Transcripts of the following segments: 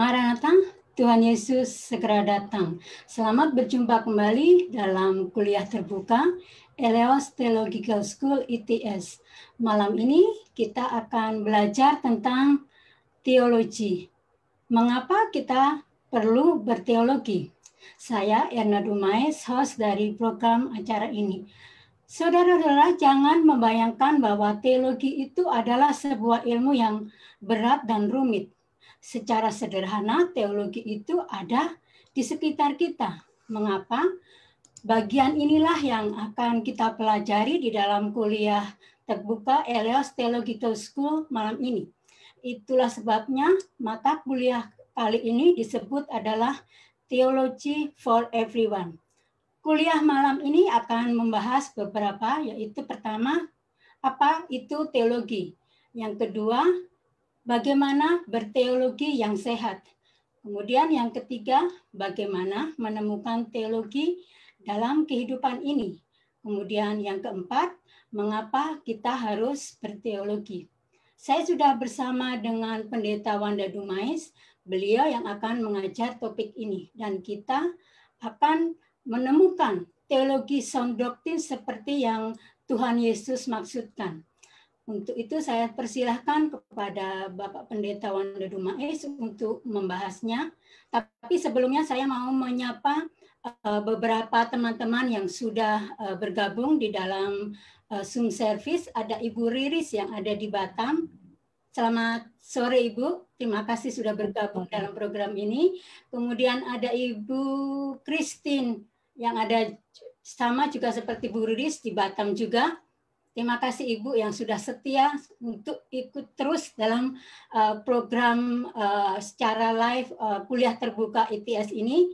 Maranatha, Tuhan Yesus segera datang. Selamat berjumpa kembali dalam kuliah terbuka Eleos Theological School ITS. Malam ini kita akan belajar tentang teologi. Mengapa kita perlu berteologi? Saya Erna Dumais, host dari program acara ini. Saudara-saudara, jangan membayangkan bahwa teologi itu adalah sebuah ilmu yang berat dan rumit. Secara sederhana, teologi itu ada di sekitar kita. Mengapa? Bagian inilah yang akan kita pelajari di dalam kuliah terbuka Eleos Theological School malam ini. Itulah sebabnya mata kuliah kali ini disebut adalah Theology for Everyone. Kuliah malam ini akan membahas beberapa, yaitu pertama, apa itu teologi? Yang kedua, bagaimana berteologi yang sehat? Kemudian yang ketiga, bagaimana menemukan teologi dalam kehidupan ini? Kemudian yang keempat, mengapa kita harus berteologi? Saya sudah bersama dengan Pendeta Wanda Dumais, beliau yang akan mengajar topik ini. Dan kita akan menemukan teologi sound doctrine seperti yang Tuhan Yesus maksudkan. Untuk itu saya persilahkan kepada Bapak Pendeta Wanda Dumais untuk membahasnya. Tapi sebelumnya saya mau menyapa beberapa teman-teman yang sudah bergabung di dalam Zoom service. Ada Ibu Riris yang ada di Batam. Selamat sore Ibu, terima kasih sudah bergabung dalam program ini. Kemudian ada Ibu Christine yang ada sama juga seperti Bu Riris di Batam juga. Terima kasih Ibu yang sudah setia untuk ikut terus dalam program secara live kuliah terbuka ITS ini.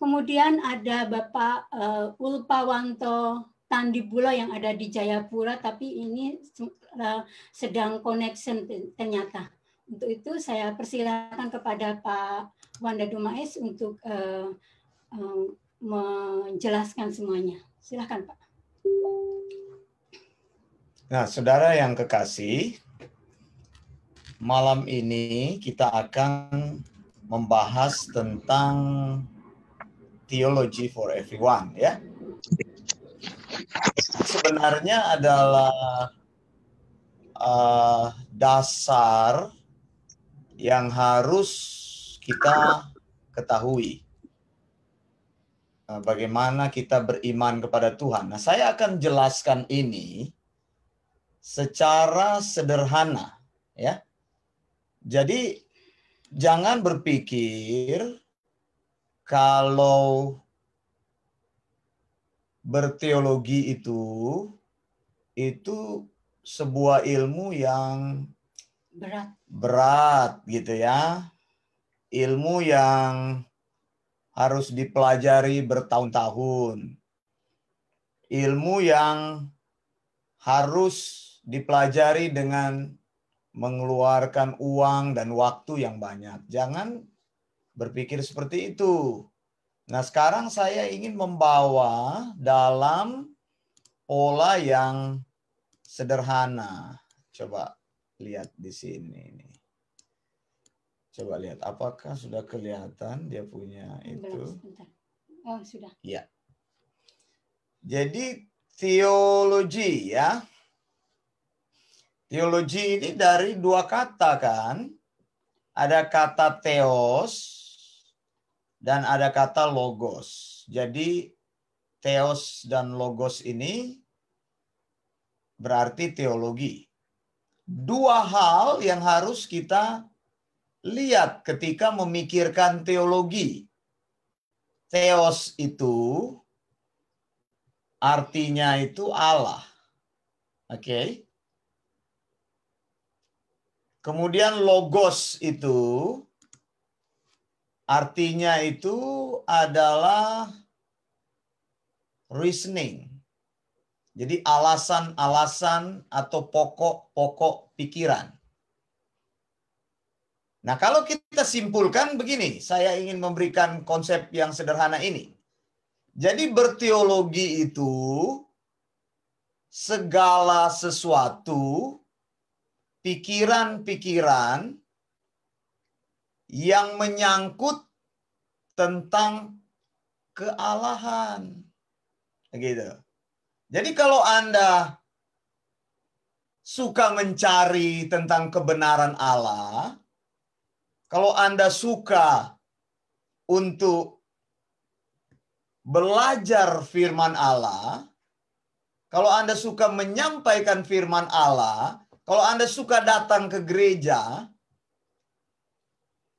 Kemudian ada Bapak Ulpawanto Tandibulo yang ada di Jayapura, tapi ini sedang connection ternyata. Untuk itu saya persilakan kepada Pak Wanda Dumais untuk menjelaskan semuanya. Silakan Pak. Nah, saudara yang kekasih, malam ini kita akan membahas tentang Theology for Everyone, ya. Sebenarnya adalah dasar yang harus kita ketahui. Bagaimana kita beriman kepada Tuhan. Nah, saya akan jelaskan ini secara sederhana, ya. Jadi jangan berpikir kalau berteologi itu sebuah ilmu yang berat gitu ya. Ilmu yang harus dipelajari bertahun-tahun. Ilmu yang harus dipelajari dengan mengeluarkan uang dan waktu yang banyak. Jangan berpikir seperti itu. Nah, sekarang saya ingin membawa dalam pola yang sederhana. Coba lihat di sini. Coba lihat, apakah sudah kelihatan dia punya itu? Oh, sudah. Ya. Jadi teologi, ya. Teologi ini dari dua kata kan. Ada kata theos dan ada kata logos. Jadi theos dan logos ini berarti teologi. Dua hal yang harus kita lihat ketika memikirkan teologi. Theos itu artinya itu Allah. Oke. Kemudian logos itu artinya itu adalah reasoning. Jadi alasan-alasan atau pokok-pokok pikiran. Nah, kalau kita simpulkan begini, saya ingin memberikan konsep yang sederhana ini. Jadi berteologi itu segala sesuatu, pikiran-pikiran yang menyangkut tentang kealahan. Gitu. Jadi kalau Anda suka mencari tentang kebenaran Allah, kalau Anda suka untuk belajar firman Allah, kalau Anda suka menyampaikan firman Allah, kalau Anda suka datang ke gereja,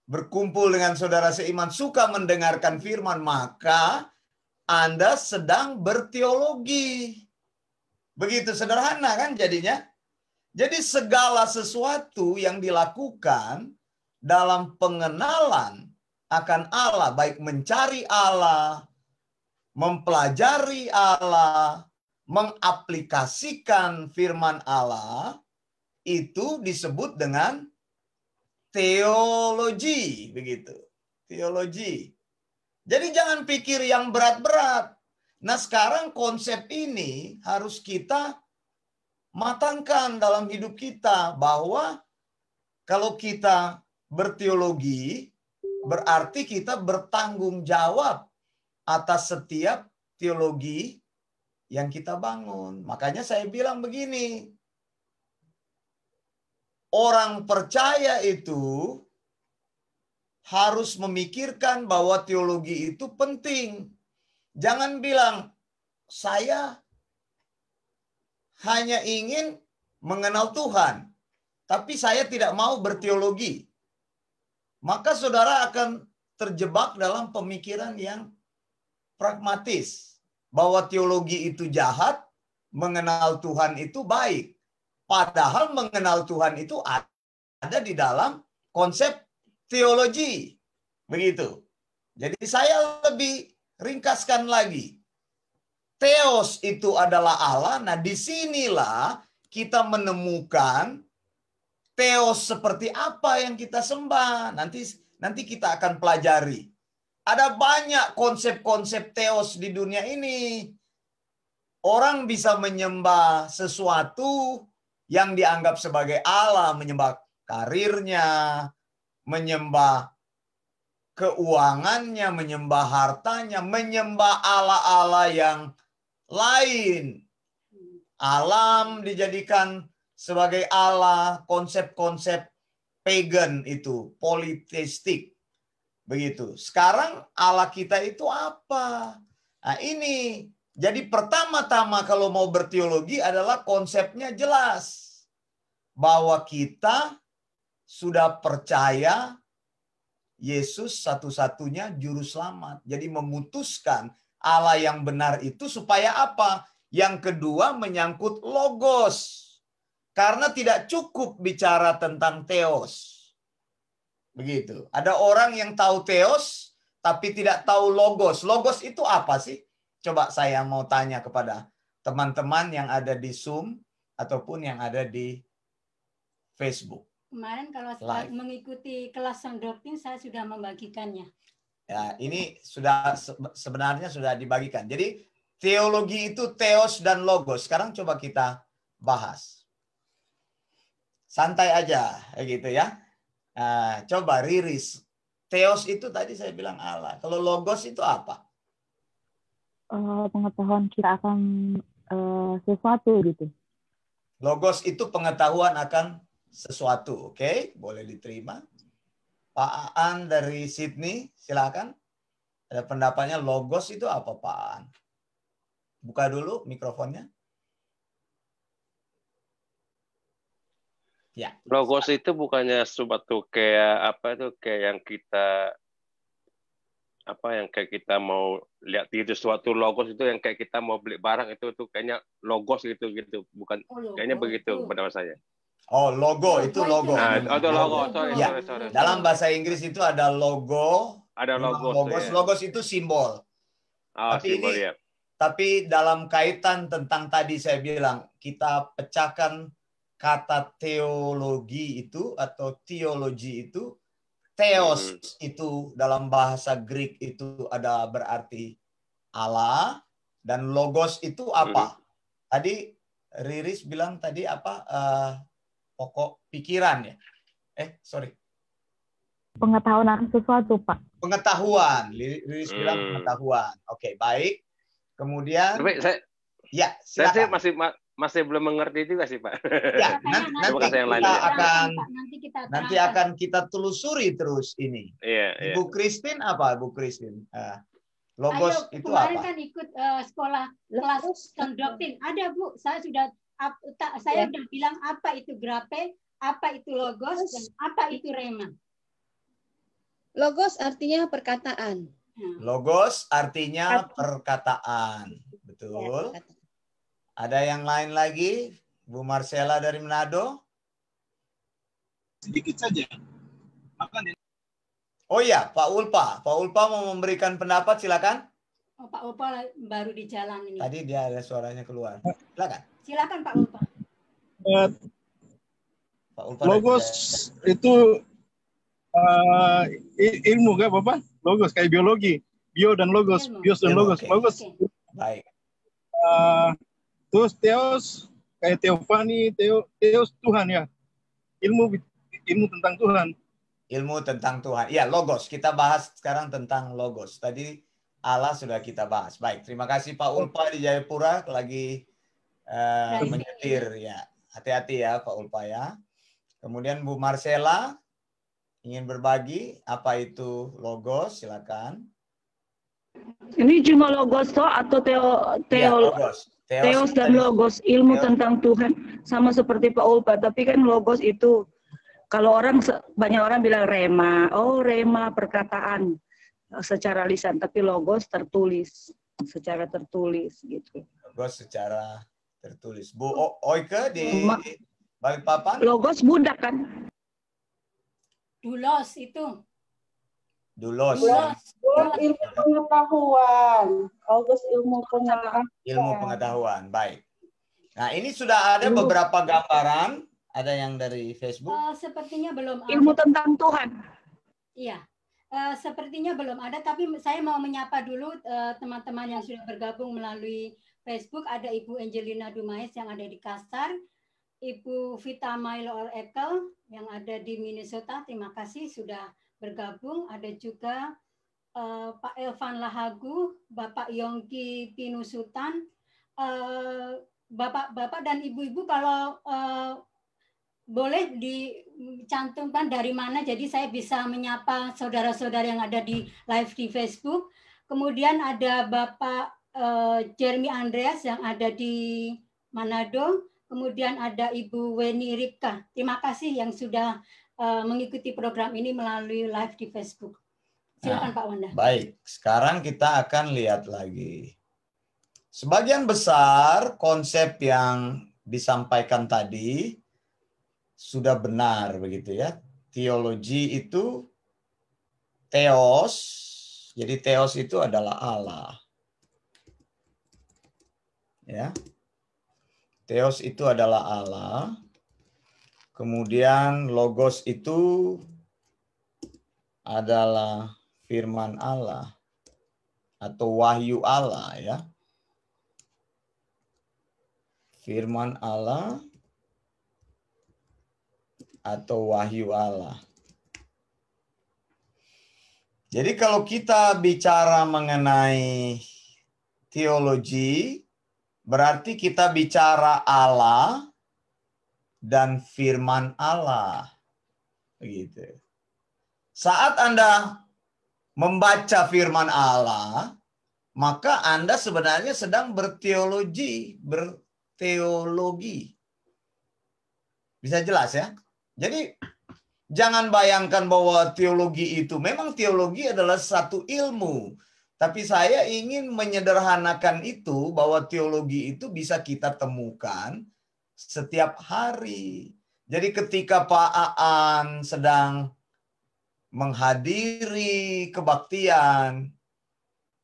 berkumpul dengan saudara seiman, suka mendengarkan firman, maka Anda sedang berteologi. Begitu sederhana kan jadinya? Jadi segala sesuatu yang dilakukan dalam pengenalan akan Allah, baik mencari Allah, mempelajari Allah, mengaplikasikan firman Allah, itu disebut dengan teologi, begitu. Teologi. Jadi jangan pikir yang berat-berat. Nah, sekarang konsep ini harus kita matangkan dalam hidup kita, bahwa kalau kita berteologi, berarti kita bertanggung jawab atas setiap teologi yang kita bangun. Makanya saya bilang begini, orang percaya itu harus memikirkan bahwa teologi itu penting. Jangan bilang, saya hanya ingin mengenal Tuhan, tapi saya tidak mau berteologi. Maka saudara akan terjebak dalam pemikiran yang pragmatis, bahwa teologi itu jahat, mengenal Tuhan itu baik. Padahal mengenal Tuhan itu ada di dalam konsep teologi. Begitu. Jadi saya lebih ringkaskan lagi. Theos itu adalah Allah. Nah, disinilah kita menemukan theos seperti apa yang kita sembah. Nanti kita akan pelajari. Ada banyak konsep-konsep theos di dunia ini. Orang bisa menyembah sesuatu yang dianggap sebagai Allah, menyembah karirnya, menyembah keuangannya, menyembah hartanya, menyembah Allah-Allah yang lain. Alam dijadikan sebagai Allah, konsep-konsep pagan itu, politeistik. Begitu. Sekarang Allah kita itu apa? Nah, ini. Jadi pertama-tama kalau mau berteologi adalah konsepnya jelas. Bahwa kita sudah percaya Yesus satu-satunya juru selamat. Jadi memutuskan Allah yang benar itu supaya apa? Yang kedua menyangkut logos. Karena tidak cukup bicara tentang theos. Begitu. Ada orang yang tahu theos tapi tidak tahu logos. Logos itu apa sih? Coba saya mau tanya kepada teman-teman yang ada di Zoom ataupun yang ada di Facebook. Kemarin kalau saat mengikuti kelas doktrin saya sudah membagikannya. Ya, ini sebenarnya sudah dibagikan. Jadi teologi itu theos dan logos. Sekarang coba kita bahas. Santai aja, gitu ya. Coba Riris. Theos itu tadi saya bilang Allah. Kalau logos itu apa? Pengetahuan kita akan sesuatu gitu. Logos itu pengetahuan akan sesuatu, oke? Boleh diterima. Pak Aan dari Sydney, silakan. Ada pendapatnya logos itu apa, Pak Aan? Buka dulu mikrofonnya. Ya. Logos itu bukannya suatu kayak apa itu kayak yang kayak kita mau lihat di suatu logos itu yang kayak kita mau beli barang itu kayaknya logos gitu bukan kayaknya begitu pendapat saya. Oh, logo itu logo. Nah, itu logo. Sorry. Dalam bahasa Inggris itu ada logo. Ada logos. Logos itu simbol. Tapi dalam kaitan tentang tadi saya bilang, kita pecahkan kata teologi itu atau teologi itu. Theos itu dalam bahasa Greek itu ada berarti Allah. Dan logos itu apa? Tadi Riris bilang tadi apa? Pokok pikiran ya. Sorry. Pengetahuan akan sesuatu, Pak. Pengetahuan. Lilis bilang pengetahuan. Oke, baik. Kemudian, Tapi ya saya sih silakan. masih belum mengerti juga sih, Pak. Ya, nanti akan kita telusuri terus ini. Iya. Bu Christine apa, Bu Christine? Logos itu kemarin apa? kan ikut sekolah kelas doktrin. Ada, Bu. Saya sudah bilang apa itu grape, apa itu logos, dan apa itu rema. Logos artinya perkataan. Logos artinya perkataan. Betul. Ya, Ada yang lain lagi? Bu Marcella dari Manado? Sedikit saja. Oh ya, Pak Ulpa. Pak Ulpa mau memberikan pendapat, silakan. Oh, Pak Ulpa baru di jalan ini. Tadi dia ada suaranya keluar. Silakan. Silakan Pak Ulpa. Pak Ulpa Logos itu ilmu kan, Bapak? Logos kayak biologi, bio dan logos, bios dan logos. Okay. Logos. Okay. Baik. Terus teos kayak teofani, teos Tuhan ya. Ilmu tentang Tuhan. Ilmu tentang Tuhan. Iya, logos. Kita bahas sekarang tentang logos. Tadi Allah sudah kita bahas. Baik, terima kasih Pak Ulpa di Jayapura lagi menyetir ya. Hati-hati ya Pak Ulpa ya. Kemudian Bu Marcella ingin berbagi apa itu logos, silakan. Ini cuma logos toh atau teos dan logos, ilmu tentang Tuhan, sama seperti Pak Ulpa. Tapi kan logos itu kalau banyak orang bilang rema, rema perkataan secara lisan, tapi logos secara tertulis gitu. Logos secara tertulis. Bu Oike di Balikpapan? Logos budak kan? Dulos itu. Dulos. Ilmu pengetahuan. Logos ilmu pengetahuan. Ilmu pengetahuan, baik. Nah, ini sudah ada beberapa gambaran. Ada yang dari Facebook? Sepertinya belum ada. Ilmu tentang Tuhan. Iya. Sepertinya belum ada, tapi saya mau menyapa dulu teman-teman yang sudah bergabung melalui Facebook. Ada Ibu Angelina Dumais yang ada di Kasar, Ibu Vita Milo Ekel yang ada di Minnesota, terima kasih sudah bergabung. Ada juga Pak Elvan Lahagu, Bapak Yongki Pinusutan, Bapak dan Ibu-Ibu kalau boleh dicantumkan dari mana, jadi saya bisa menyapa saudara-saudara yang ada di live di Facebook. Kemudian ada Bapak Jeremy Andreas yang ada di Manado. Kemudian ada Ibu Weni Ripka. Terima kasih yang sudah mengikuti program ini melalui live di Facebook. Silakan Pak Wanda. Baik, sekarang kita akan lihat lagi. Sebagian besar konsep yang disampaikan tadi sudah benar begitu ya. Teologi itu theos. Jadi theos itu adalah Allah. Ya. Theos itu adalah Allah. Kemudian logos itu adalah firman Allah atau wahyu Allah ya. Firman Allah atau wahyu Allah. Jadi kalau kita bicara mengenai teologi, berarti kita bicara Allah dan firman Allah. Begitu. Saat Anda membaca firman Allah, maka Anda sebenarnya sedang berteologi. Bisa jelas ya? Jadi jangan bayangkan bahwa teologi itu, memang teologi adalah satu ilmu. Tapi saya ingin menyederhanakan itu, bahwa teologi itu bisa kita temukan setiap hari. Jadi ketika Pak Aan sedang menghadiri kebaktian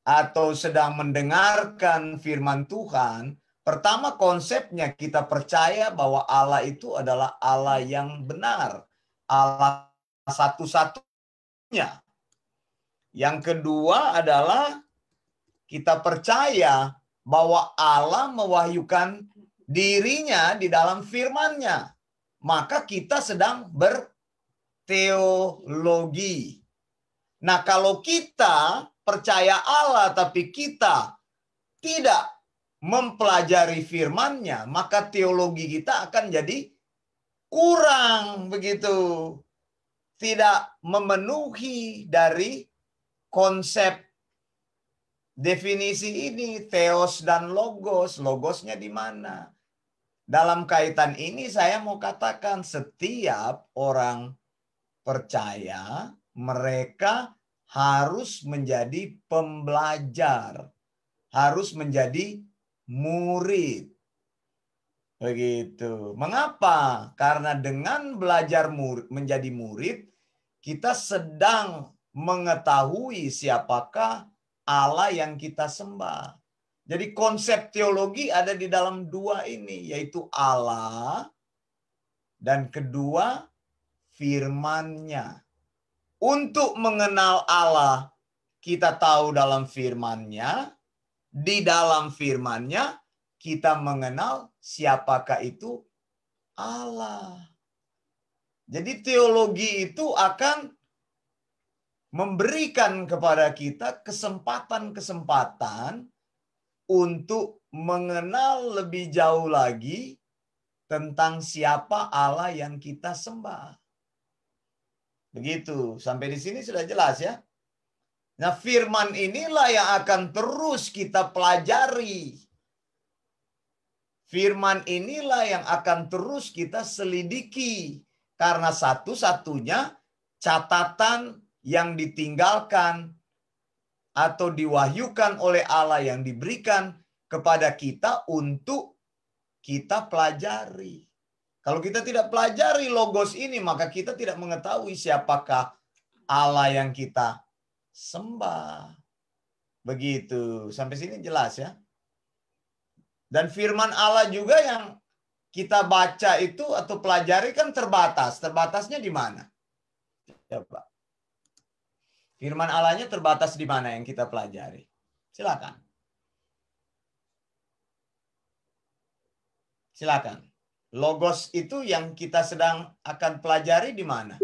atau sedang mendengarkan firman Tuhan, pertama konsepnya kita percaya bahwa Allah itu adalah Allah yang benar. Allah satu-satunya. Yang kedua adalah kita percaya bahwa Allah mewahyukan dirinya di dalam firman-Nya. Maka kita sedang teologi. Nah, kalau kita percaya Allah tapi kita tidak mempelajari firman-Nya, maka teologi kita akan jadi kurang begitu. Tidak memenuhi dari konsep definisi ini, theos dan logos. Logosnya di mana? Dalam kaitan ini saya mau katakan setiap orang percaya mereka harus menjadi pembelajar, harus menjadi murid. Begitu. Mengapa? Karena dengan belajar menjadi murid, kita sedang mengetahui siapakah Allah yang kita sembah. Jadi konsep teologi ada di dalam dua ini, yaitu Allah dan kedua firman-Nya. Untuk mengenal Allah, kita tahu dalam firman-Nya. Di dalam firman-Nya, kita mengenal siapakah itu Allah. Jadi teologi itu akan memberikan kepada kita kesempatan-kesempatan untuk mengenal lebih jauh lagi tentang siapa Allah yang kita sembah. Begitu. Sampai di sini sudah jelas ya. Nah, firman inilah yang akan terus kita pelajari. Firman inilah yang akan terus kita selidiki. Karena satu-satunya catatan yang ditinggalkan atau diwahyukan oleh Allah yang diberikan kepada kita untuk kita pelajari. Kalau kita tidak pelajari logos ini, maka kita tidak mengetahui siapakah Allah yang kita sembah. Begitu. Sampai sini jelas ya. Dan firman Allah juga yang kita baca itu atau pelajari kan terbatas. Terbatasnya di mana? Coba. Firman Allahnya terbatas di mana yang kita pelajari? Silakan. Silakan. Logos itu yang kita sedang akan pelajari di mana?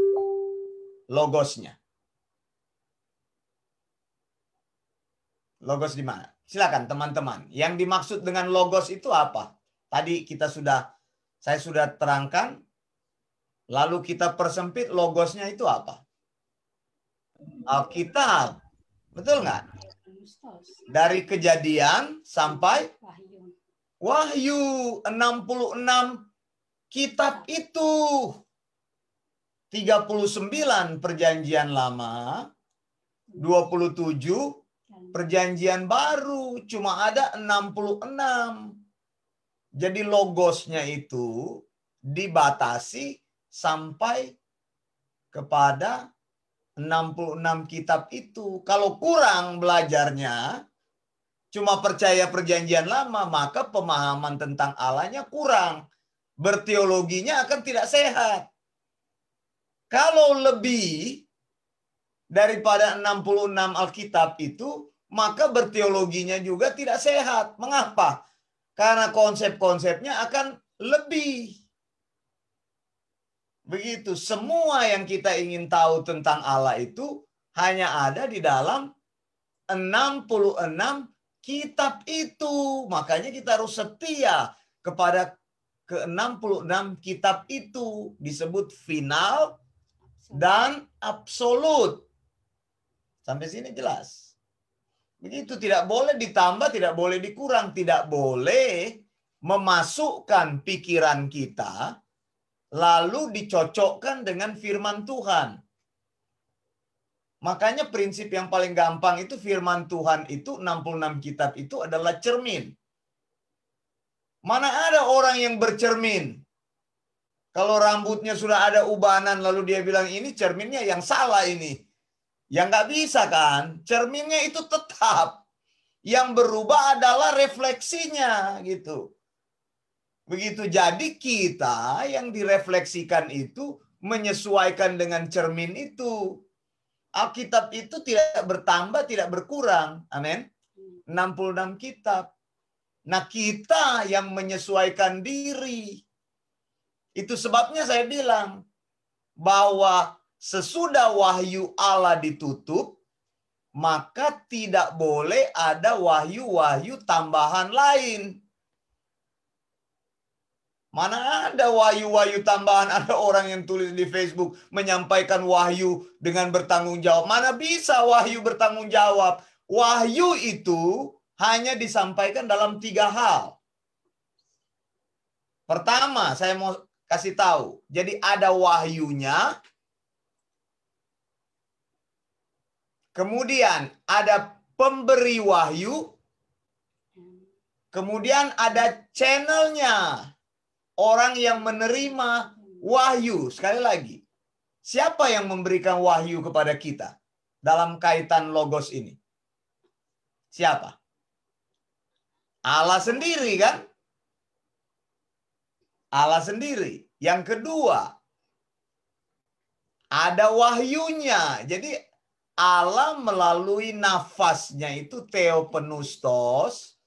Logosnya. Logos di mana? Silakan teman-teman. Yang dimaksud dengan logos itu apa? Tadi saya sudah terangkan. Lalu kita persempit logosnya itu apa? Alkitab. Betul nggak? Dari Kejadian sampai Wahyu. 66 kitab itu. 39 perjanjian lama. 27 perjanjian baru. Cuma ada 66. Jadi logosnya itu dibatasi sampai kepada 66 kitab itu. Kalau kurang belajarnya, cuma percaya perjanjian lama, maka pemahaman tentang Allahnya kurang. Berteologinya akan tidak sehat. Kalau lebih daripada 66 Alkitab itu, maka berteologinya juga tidak sehat. Mengapa? Karena konsep-konsepnya akan lebih. Begitu, semua yang kita ingin tahu tentang Allah itu hanya ada di dalam 66 kitab itu. Makanya kita harus setia kepada ke-66 kitab itu. Disebut final dan absolut. Sampai sini jelas. Begitu, tidak boleh ditambah, tidak boleh dikurang. Tidak boleh memasukkan pikiran kita lalu dicocokkan dengan firman Tuhan. Makanya prinsip yang paling gampang itu firman Tuhan itu 66 kitab itu adalah cermin. Mana ada orang yang bercermin? Kalau rambutnya sudah ada ubanan lalu dia bilang ini cerminnya yang salah ini. Ya nggak bisa kan? Cerminnya itu tetap. Yang berubah adalah refleksinya gitu. Begitu, jadi kita yang direfleksikan itu menyesuaikan dengan cermin itu. Alkitab itu tidak bertambah, tidak berkurang. Amin. 66 kitab. Nah, kita yang menyesuaikan diri. Itu sebabnya saya bilang bahwa sesudah wahyu Allah ditutup, maka tidak boleh ada wahyu-wahyu tambahan lain. Mana ada wahyu-wahyu tambahan, ada orang yang tulis di Facebook menyampaikan wahyu dengan bertanggung jawab. Mana bisa wahyu bertanggung jawab? Wahyu itu hanya disampaikan dalam 3 hal. Pertama, saya mau kasih tahu. Jadi ada wahyunya, kemudian ada pemberi wahyu, kemudian ada channelnya. Orang yang menerima wahyu. Sekali lagi, siapa yang memberikan wahyu kepada kita dalam kaitan logos ini? Siapa? Allah sendiri kan? Allah sendiri. Yang kedua, ada wahyunya. Jadi Allah melalui nafasnya itu theopneustos,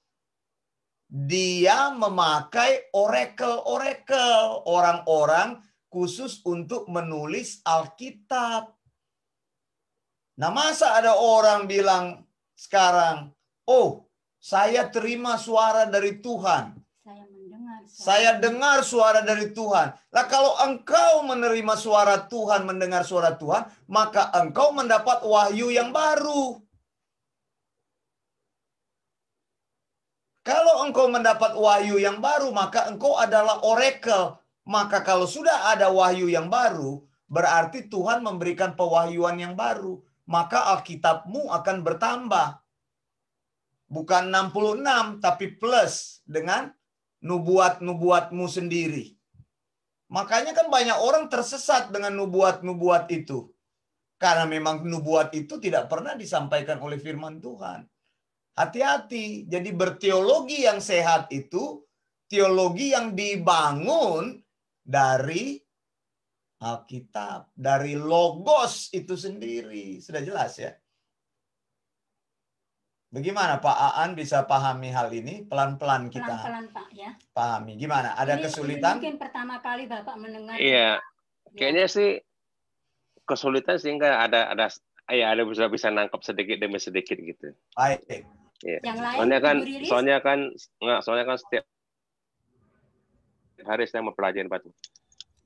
dia memakai orakel-orakel, orang-orang khusus untuk menulis Alkitab. Nah, masa ada orang bilang sekarang, oh, saya terima suara dari Tuhan. Saya dengar suara dari Tuhan. Nah, kalau engkau menerima suara Tuhan, mendengar suara Tuhan, maka engkau mendapat wahyu yang baru. Kalau engkau mendapat wahyu yang baru, maka engkau adalah orakel. Maka kalau sudah ada wahyu yang baru, berarti Tuhan memberikan pewahyuan yang baru. Maka Alkitabmu akan bertambah. Bukan 66, tapi plus dengan nubuat-nubuatmu sendiri. Makanya kan banyak orang tersesat dengan nubuat-nubuat itu. Karena memang nubuat itu tidak pernah disampaikan oleh firman Tuhan. Hati-hati. Jadi berteologi yang sehat itu teologi yang dibangun dari Alkitab, dari logos itu sendiri. Sudah jelas ya? Bagaimana Pak Aan bisa pahami hal ini? Pelan-pelan kita. Pelan-pelan Pak ya. Pahami. Gimana? Ada kesulitan? Mungkin pertama kali Bapak mendengar. Iya. Kayaknya sih kesulitan sehingga ada bisa nangkap sedikit demi sedikit gitu. Baik. Ya. Yang lain, soalnya kan setiap hari saya mempelajari Pak.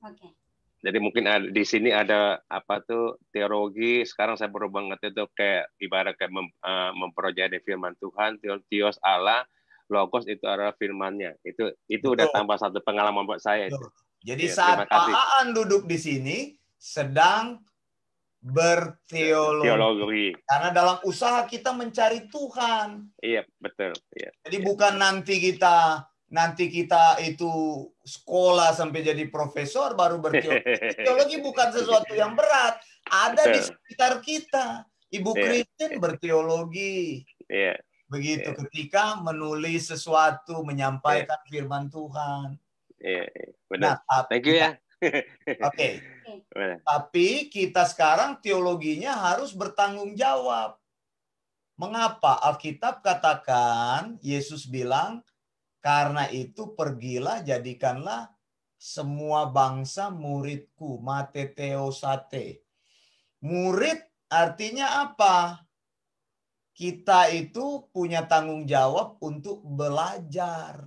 Oke. Jadi mungkin di sini ada apa tuh teologi. Sekarang saya baru banget itu kayak ibarat kayak mempelajari firman Tuhan, theos Allah, logos itu adalah firman-Nya. Itu udah tambah satu pengalaman buat saya. Itu. Jadi ya, saat Pak Aan duduk di sini sedang berteologi. Karena dalam usaha kita mencari Tuhan. Iya, betul. Iya. Jadi bukan nanti kita itu sekolah sampai jadi profesor baru berteologi. Teologi bukan sesuatu yang berat. Ada di sekitar kita. Ibu Christine berteologi. Iya. Begitu ketika menulis sesuatu, menyampaikan firman Tuhan. Iya, benar. Nah, thank you ya. Oke. Tapi kita sekarang teologinya harus bertanggung jawab. Mengapa? Alkitab katakan, Yesus bilang, karena itu pergilah, jadikanlah semua bangsa muridku. Mateteosate. Murid artinya apa? Kita itu punya tanggung jawab untuk belajar.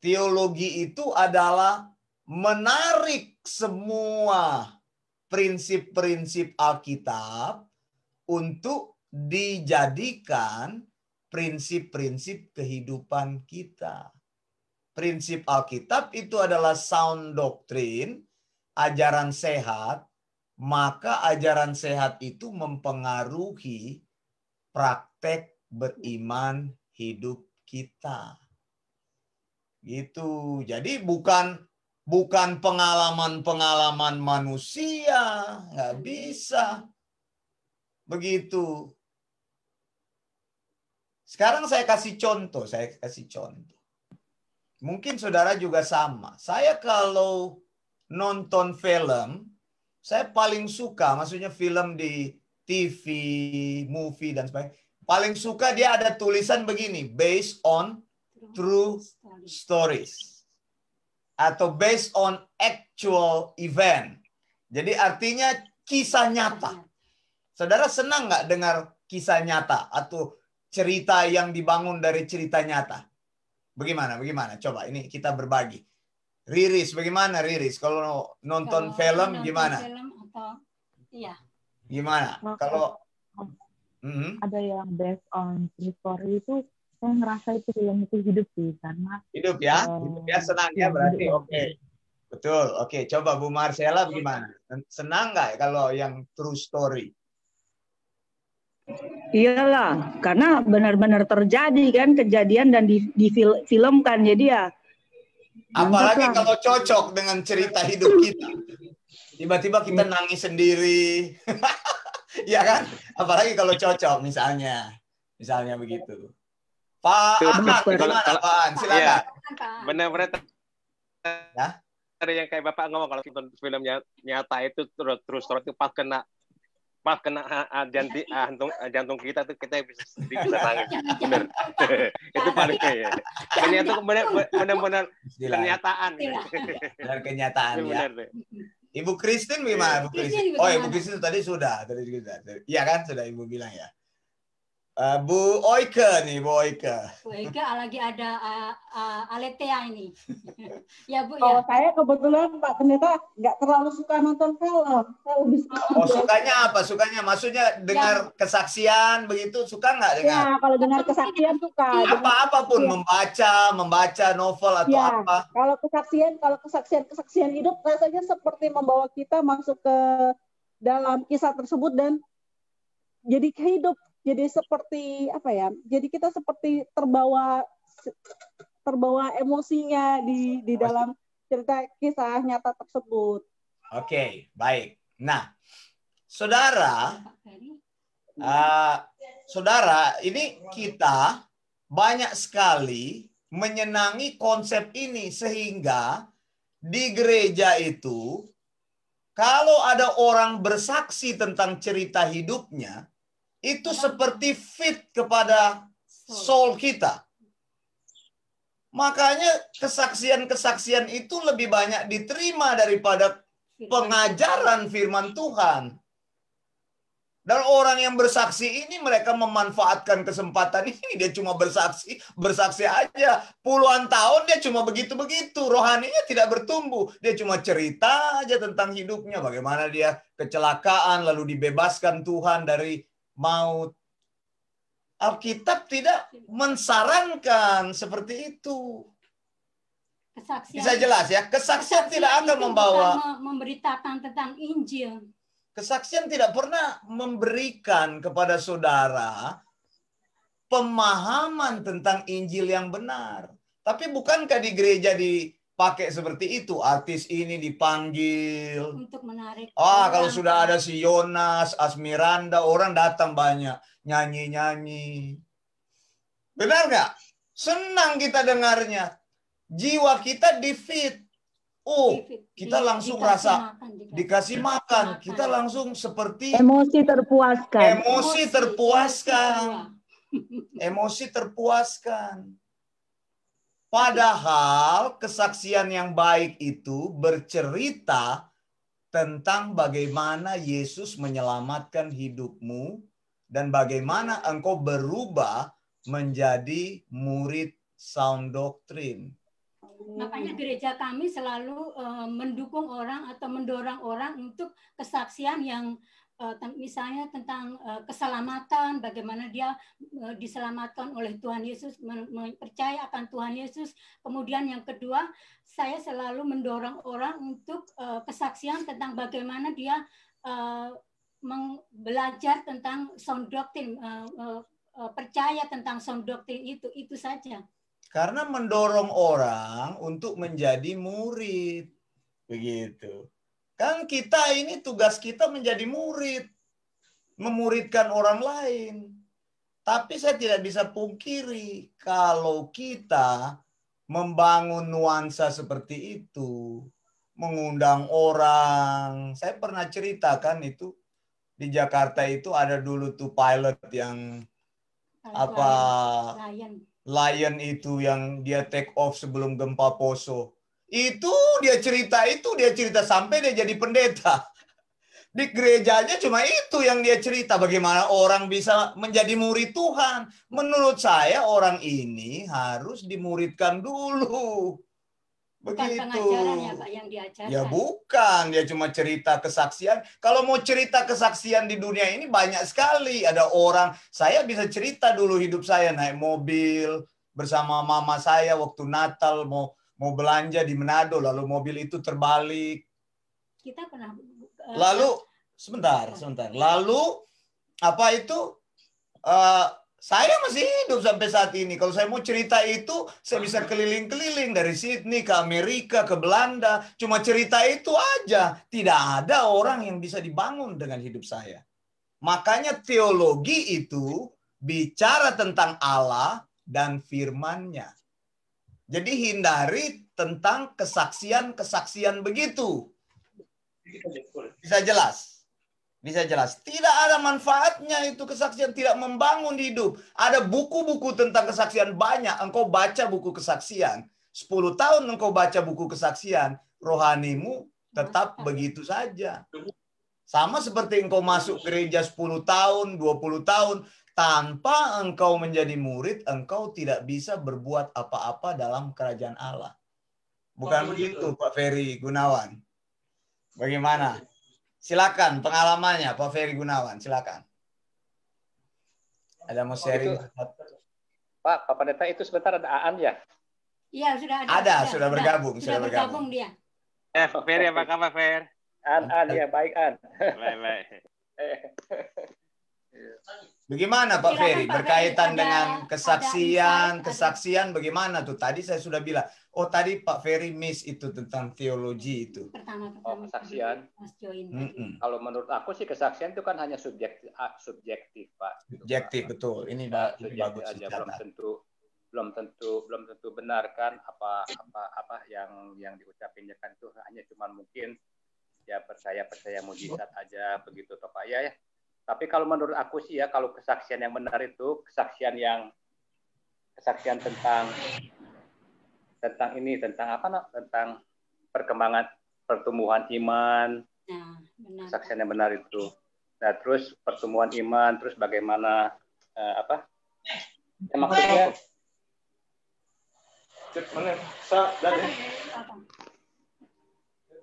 Teologi itu adalah menarik semua prinsip-prinsip Alkitab untuk dijadikan prinsip-prinsip kehidupan kita. Prinsip Alkitab itu adalah sound doctrine, ajaran sehat, maka ajaran sehat itu mempengaruhi praktek beriman hidup kita. Gitu. Jadi bukan pengalaman-pengalaman manusia, nggak bisa. Begitu. Sekarang saya kasih contoh. Mungkin saudara juga sama. Saya kalau nonton film, saya paling suka, maksudnya film di TV, movie, dan sebagainya. Paling suka dia ada tulisan begini, based on true stories. Atau based on actual event. Jadi artinya kisah nyata. Saudara senang nggak dengar kisah nyata atau cerita yang dibangun dari cerita nyata? Bagaimana? Coba ini kita berbagi. Riris, bagaimana Riris? Kalau nonton film gimana? Film atau iya. Gimana? Kalau ada yang based on true story itu, saya ngerasa itu film itu hidup sih, karena hidup ya, senang ya berarti. Oke. Betul. Oke, coba Bu Marcella bagaimana? Senang nggak kalau yang true story? Iyalah, karena benar-benar terjadi kan kejadian dan difilmkan. Jadi ya. Apalagi kalau cocok dengan cerita hidup kita. Tiba-tiba kita nangis sendiri. Ya kan? Apalagi kalau cocok misalnya begitu. Pak Ahmad, gimana Pak? Silakan. Ya, benar-benar ya? Ada yang kayak Bapak ngomong kalau film nyata itu terus itu pas kena jantung kita tuh kita bisa nangis. Benar. Itu paling ya. Ternyata benar-benar kenyataan. Benar kenyataan ya. Benar. Ibu Christine gimana? Bu Christine. Oh, Ibu Christine tadi sudah. Iya kan sudah Ibu bilang ya. Bu Oike nih, Bu Oike. Bu Oike lagi ada Aletea ini. Ya Bu. Kalau saya kebetulan Pak Pendeta nggak terlalu suka nonton film. Saya lebih suka. Oh, sukanya apa? Sukanya maksudnya dengar kesaksian begitu, suka nggak dengar? Ya, kalau dengar kesaksian suka. Apapun, membaca novel atau apa? Kalau kesaksian hidup rasanya seperti membawa kita masuk ke dalam kisah tersebut dan jadi hidup. Jadi seperti apa ya? Jadi kita seperti terbawa emosinya di dalam cerita kisah nyata tersebut. Oke, baik. Nah, saudara, ini kita banyak sekali menyenangi konsep ini sehingga di gereja itu kalau ada orang bersaksi tentang cerita hidupnya, itu seperti fit kepada soul kita. Makanya kesaksian-kesaksian itu lebih banyak diterima daripada pengajaran firman Tuhan. Dan orang yang bersaksi ini mereka memanfaatkan kesempatan ini. Dia cuma bersaksi aja. Puluhan tahun dia cuma begitu-begitu. Rohaninya tidak bertumbuh. Dia cuma cerita aja tentang hidupnya. Bagaimana dia kecelakaan lalu dibebaskan Tuhan dari maut. Alkitab tidak mensarankan seperti itu. Kesaksian, bisa jelas ya, kesaksian tidak akan membawa memberitakan tentang Injil. Kesaksian tidak pernah memberikan kepada saudara pemahaman tentang Injil yang benar. Tapi bukankah di gereja dipakai seperti itu? Artis ini dipanggil untuk menarik. Kalau sudah ada si Yonas, Asmiranda, orang datang banyak nyanyi-nyanyi. Benar nggak? Senang kita dengarnya. Jiwa kita di-feed. Kita langsung dikasih makan. Kita langsung seperti emosi terpuaskan. Emosi terpuaskan. Padahal kesaksian yang baik itu bercerita tentang bagaimana Yesus menyelamatkan hidupmu dan bagaimana engkau berubah menjadi murid sound doctrine. Makanya gereja kami selalu mendukung orang atau mendorong orang untuk kesaksian yang misalnya tentang keselamatan, bagaimana dia diselamatkan oleh Tuhan Yesus, percaya akan Tuhan Yesus. Kemudian yang kedua, saya selalu mendorong orang untuk kesaksian tentang bagaimana dia belajar tentang sound doctrine, percaya tentang sound doctrine itu saja. Karena mendorong orang untuk menjadi murid. Begitu. Kan kita ini tugas kita menjadi murid. Memuridkan orang lain. Tapi saya tidak bisa pungkiri kalau kita membangun nuansa seperti itu. Mengundang orang. Saya pernah ceritakan itu. Di Jakarta itu ada dulu tuh pilot yang Lion itu yang dia take off sebelum gempa Poso. Dia cerita sampai dia jadi pendeta. Di gerejanya cuma itu yang dia cerita, bagaimana orang bisa menjadi murid Tuhan. Menurut saya orang ini harus dimuridkan dulu. Bukan Begitu. pengajaran ya Pak yang diajarkan. Ya bukan, dia cuma cerita kesaksian. Kalau mau cerita kesaksian di dunia ini banyak sekali. Ada orang, saya bisa cerita dulu hidup saya naik mobil bersama mama saya waktu Natal mau belanja di Manado, lalu mobil itu terbalik. Kita pernah Lalu sebentar. Lalu apa itu? Saya masih hidup sampai saat ini. Kalau saya mau cerita itu, saya bisa keliling-keliling dari Sydney ke Amerika, ke Belanda. Cuma cerita itu aja. Tidak ada orang yang bisa dibangun dengan hidup saya. Makanya teologi itu bicara tentang Allah dan firman-Nya. Jadi hindari tentang kesaksian-kesaksian begitu. Bisa jelas? Bisa jelas. Tidak ada manfaatnya itu kesaksian, tidak membangun hidup. Ada buku-buku tentang kesaksian banyak. Engkau baca buku kesaksian. 10 tahun engkau baca buku kesaksian, rohanimu tetap begitu saja. Sama seperti engkau masuk gereja 10 tahun, 20 tahun, tanpa engkau menjadi murid, engkau tidak bisa berbuat apa-apa dalam kerajaan Allah. Bukan begitu, Pak Ferry Gunawan? Bagaimana? Silakan pengalamannya Pak Ferry Gunawan, silakan. Ada mau sharing? Pak Pendeta itu sebentar ada Aan ya? Iya, sudah ada. Ada, sudah bergabung. Sudah bergabung dia. Pak Ferry apa kabar, Fer? Aan ya, baik Aan. Baik. Bagaimana Pak Ferry berkaitan dengan kesaksian bagaimana tuh? Tadi saya sudah bilang, tadi Pak Ferry miss itu tentang teologi itu. Pertama kesaksian. Kalau menurut aku sih kesaksian itu kan hanya subjektif Pak. Subjektif betul. Ini bagus aja, belum tentu benar kan apa yang diucapinnya kan itu hanya cuma mungkin ya percaya mujizat aja begitu toh Pak ya. Tapi kalau menurut aku sih ya, kalau kesaksian yang benar itu kesaksian tentang perkembangan pertumbuhan iman. Nah, benar. Kesaksian yang benar itu. Nah, terus pertumbuhan iman, terus bagaimana maksudnya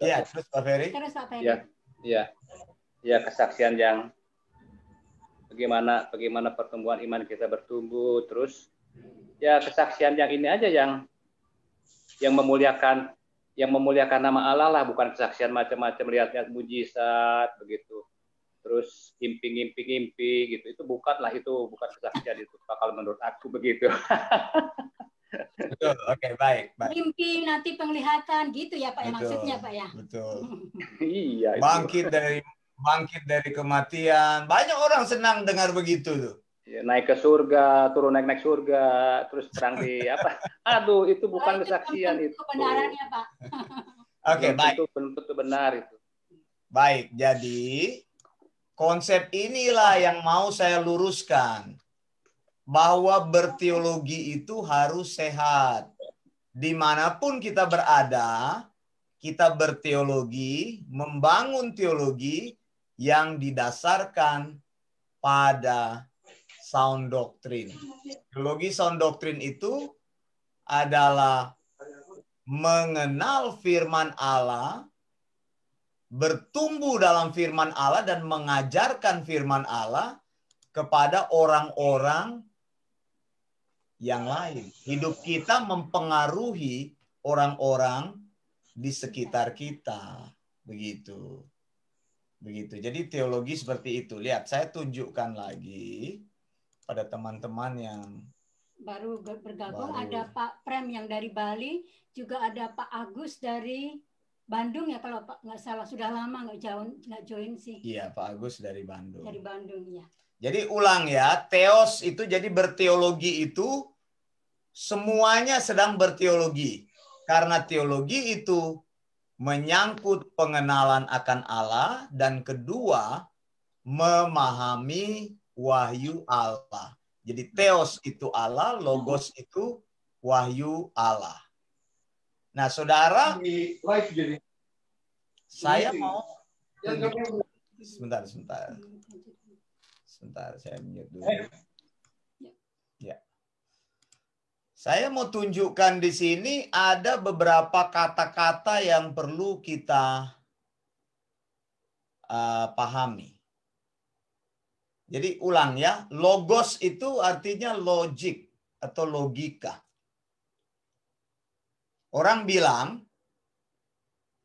ya, terus Pak Ferry. Ya, kesaksian yang bagaimana pertumbuhan iman kita bertumbuh, terus ya kesaksian yang ini aja yang memuliakan nama Allah lah, bukan kesaksian macam-macam lihat mujizat begitu, terus ngimpi gitu, itu bukan kesaksian itu Pak, kalau menurut aku begitu. Betul, oke, baik. Mimpi nanti penglihatan gitu ya Pak, maksudnya Pak ya. Betul. Iya. Bangkit dari kematian. Banyak orang senang dengar begitu tuh. Ya, naik ke surga, turun naik surga, terus perang di apa? Aduh, itu bukan kesaksian itu. Kebenarannya Pak. Oke, baik. Belum tentu benar itu. Baik, jadi konsep inilah yang mau saya luruskan. Bahwa berteologi itu harus sehat. Dimanapun kita berada, kita berteologi, membangun teologi yang didasarkan pada sound doctrine. Teologi sound doctrine itu adalah mengenal firman Allah, bertumbuh dalam firman Allah dan mengajarkan firman Allah kepada orang-orang yang lain. Hidup kita mempengaruhi orang-orang di sekitar kita. Begitu. Jadi teologi seperti itu. Lihat, saya tunjukkan lagi pada teman-teman yang baru bergabung. Ada Pak Prem yang dari Bali, juga ada Pak Agus dari Bandung ya, kalau Pak nggak salah, sudah lama nggak join sih. Iya, Pak Agus dari Bandung. Dari Bandung ya. Jadi ulang ya, teos itu jadi berteologi itu semuanya sedang berteologi. Karena teologi itu menyangkut pengenalan akan Allah, dan kedua memahami wahyu Allah. Jadi teos itu Allah, logos itu wahyu Allah. Nah, saudara, saya mau Sebentar. Sebentar, saya mute dulu. Ya. Saya mau tunjukkan di sini ada beberapa kata-kata yang perlu kita pahami. Jadi ulang ya, logos itu artinya logik atau logika. Orang bilang,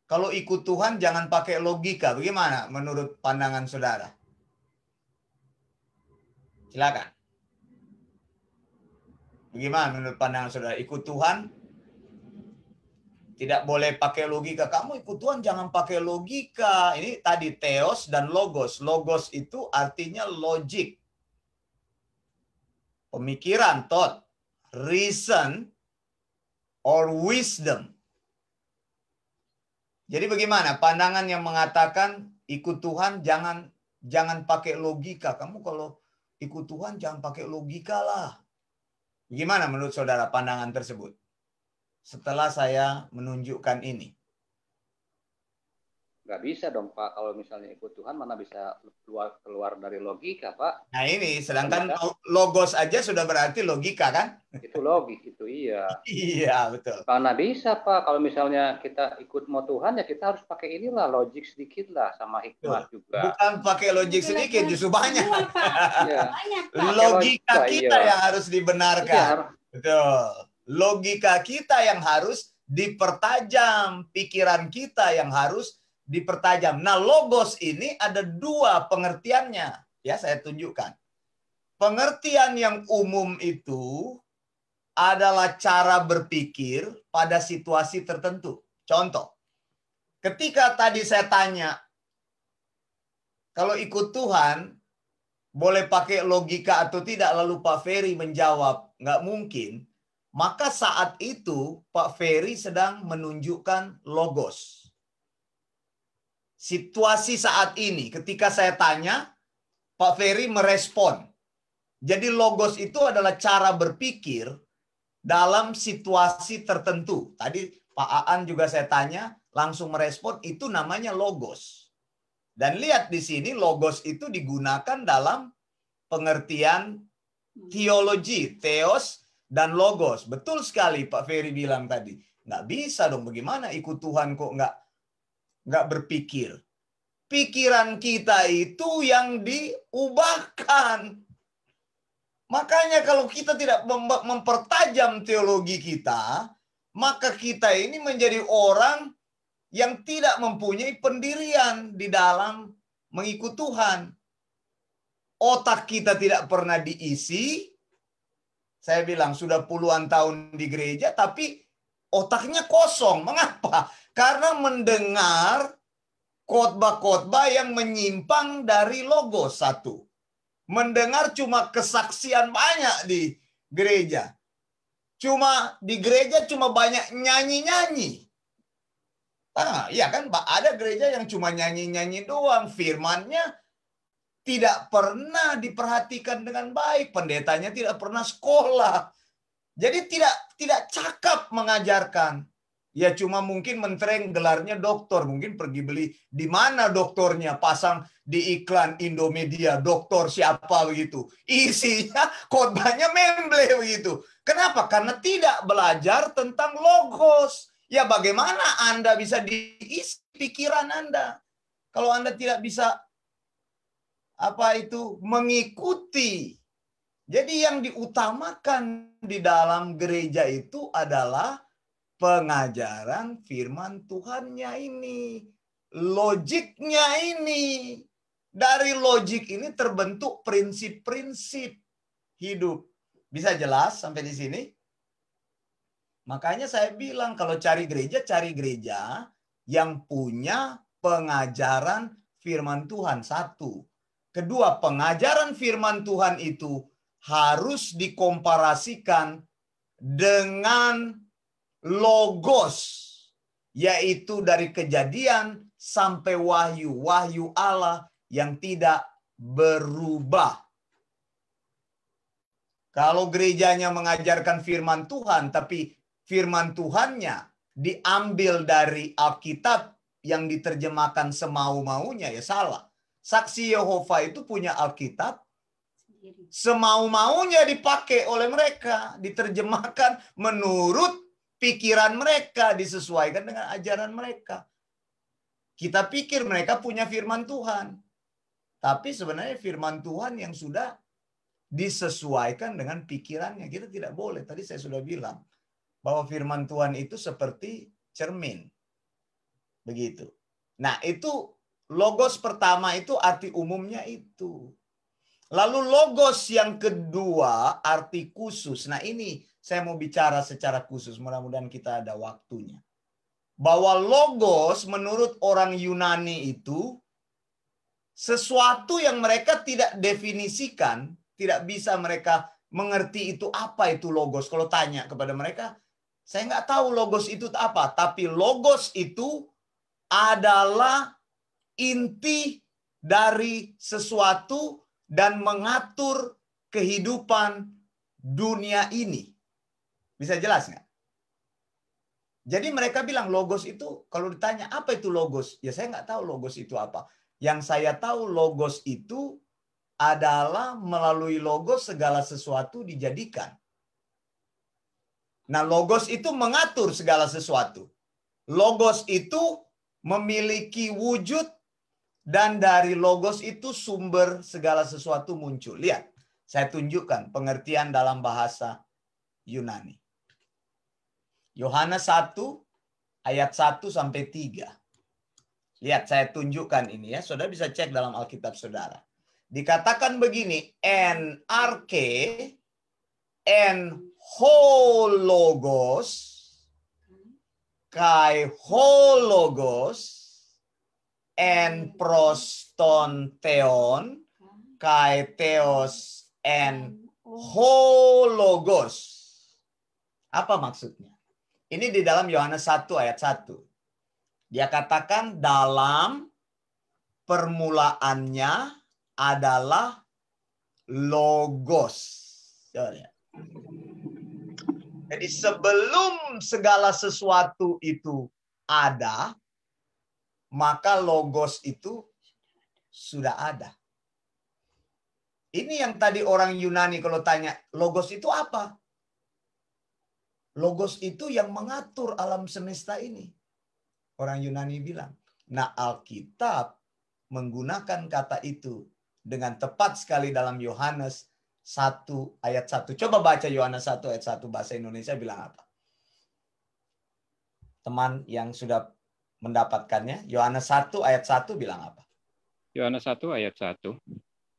kalau ikut Tuhan jangan pakai logika. Bagaimana menurut pandangan saudara? Silakan. Bagaimana menurut pandangan saudara? Ikut Tuhan tidak boleh pakai logika. Kamu ikut Tuhan jangan pakai logika. Ini tadi theos dan logos. Logos itu artinya logik. Pemikiran, thought, reason, or wisdom. Jadi bagaimana pandangan yang mengatakan ikut Tuhan jangan pakai logika. Kamu kalau ikut Tuhan jangan pakai logika lah. Bagaimana menurut saudara pandangan tersebut? Setelah saya menunjukkan ini. Nggak bisa dong Pak, kalau misalnya ikut Tuhan mana bisa keluar dari logika Pak. Nah ini, sedangkan logos aja sudah berarti logika kan? Itu logis, itu iya. Iya, betul. Mana bisa Pak, kalau misalnya kita ikut mau Tuhan ya kita harus pakai inilah, logik sedikit lah sama hikmat juga. Bukan pakai logik sedikit, justru banyak. Ya. Logika kita yang harus dibenarkan. Betul. Logika kita yang harus dipertajam, pikiran kita yang harus dipertajam. Nah, logos ini ada dua pengertiannya. Ya, saya tunjukkan. Pengertian yang umum itu adalah cara berpikir pada situasi tertentu. Contoh, ketika tadi saya tanya, kalau ikut Tuhan, boleh pakai logika atau tidak? Lalu Pak Ferry menjawab, nggak mungkin. Maka saat itu Pak Ferry sedang menunjukkan logos. Situasi saat ini, ketika saya tanya, Pak Ferry merespon. Jadi logos itu adalah cara berpikir dalam situasi tertentu. Tadi Pak Aan juga saya tanya, langsung merespon, itu namanya logos. Dan lihat di sini, logos itu digunakan dalam pengertian teologi, theos dan logos. Betul sekali Pak Ferry bilang tadi. Nggak bisa dong, bagaimana ikut Tuhan kok nggak berpikir. Pikiran kita itu yang diubahkan. Makanya kalau kita tidak mempertajam teologi kita, maka kita ini menjadi orang yang tidak mempunyai pendirian di dalam mengikut Tuhan. Otak kita tidak pernah diisi. Saya bilang sudah puluhan tahun di gereja, tapi otaknya kosong. Mengapa? Karena mendengar khotbah-khotbah yang menyimpang dari logos satu. Mendengar cuma kesaksian banyak di gereja. Di gereja cuma banyak nyanyi-nyanyi. Iya kan, ada gereja yang cuma nyanyi-nyanyi doang. Firmannya tidak pernah diperhatikan dengan baik. Pendetanya tidak pernah sekolah. Jadi tidak cakap mengajarkan. Ya cuma mungkin mentereng gelarnya doktor. Mungkin pergi beli di mana doktornya. Pasang di iklan Indomedia. Doktor siapa begitu. Isinya khotbahnya memble begitu. Kenapa? Karena tidak belajar tentang logos. Ya bagaimana Anda bisa diisi pikiran Anda. Kalau Anda tidak bisa mengikuti. Jadi yang diutamakan di dalam gereja itu adalah pengajaran firman Tuhannya ini. Logiknya ini. Dari logik ini terbentuk prinsip-prinsip hidup. Bisa jelas sampai di sini? Makanya saya bilang kalau cari gereja yang punya pengajaran firman Tuhan. Satu. Kedua, pengajaran firman Tuhan itu harus dikomparasikan dengan logos, yaitu dari Kejadian sampai Wahyu Allah yang tidak berubah. Kalau gerejanya mengajarkan firman Tuhan, tapi firman Tuhannya diambil dari Alkitab yang diterjemahkan semau-maunya, ya salah. Saksi Yehova itu punya Alkitab, semau-maunya dipakai oleh mereka, diterjemahkan menurut pikiran mereka, disesuaikan dengan ajaran mereka. Kita pikir mereka punya firman Tuhan, tapi sebenarnya firman Tuhan yang sudah disesuaikan dengan pikirannya. Kita tidak boleh. Tadi saya sudah bilang bahwa firman Tuhan itu seperti cermin. Begitu. Nah, itu logos pertama itu arti umumnya itu. Lalu logos yang kedua arti khusus. Nah, ini saya mau bicara secara khusus. Mudah-mudahan kita ada waktunya. Bahwa logos menurut orang Yunani itu sesuatu yang mereka tidak definisikan, tidak bisa mereka mengerti itu apa itu logos. Kalau tanya kepada mereka, saya nggak tahu logos itu apa. Tapi logos itu adalah inti dari sesuatu dan mengatur kehidupan dunia ini. Bisa jelas nggak? Jadi mereka bilang logos itu, kalau ditanya apa itu logos? Ya saya nggak tahu logos itu apa. Yang saya tahu logos itu adalah melalui logos segala sesuatu dijadikan. Nah, logos itu mengatur segala sesuatu. Logos itu memiliki wujud dan dari logos itu sumber segala sesuatu muncul. Lihat, saya tunjukkan pengertian dalam bahasa Yunani. Yohanes 1 ayat 1 sampai 3. Lihat, saya tunjukkan ini ya. Saudara bisa cek dalam Alkitab saudara. Dikatakan begini, en arche, en hologos, kai hologos, en proston theon, kai theos en hologos. Apa maksudnya? Ini di dalam Yohanes 1 ayat 1. Dia katakan dalam permulaannya adalah logos. Jadi sebelum segala sesuatu itu ada, maka logos itu sudah ada. Ini yang tadi orang Yunani kalau tanya, logos itu apa? Logos itu yang mengatur alam semesta ini. Orang Yunani bilang. Nah, Alkitab menggunakan kata itu dengan tepat sekali dalam Yohanes 1 ayat 1. Coba baca Yohanes 1 ayat 1 bahasa Indonesia bilang apa? Teman yang sudah mendapatkannya, Yohanes 1 ayat 1 bilang apa? Yohanes 1 ayat 1.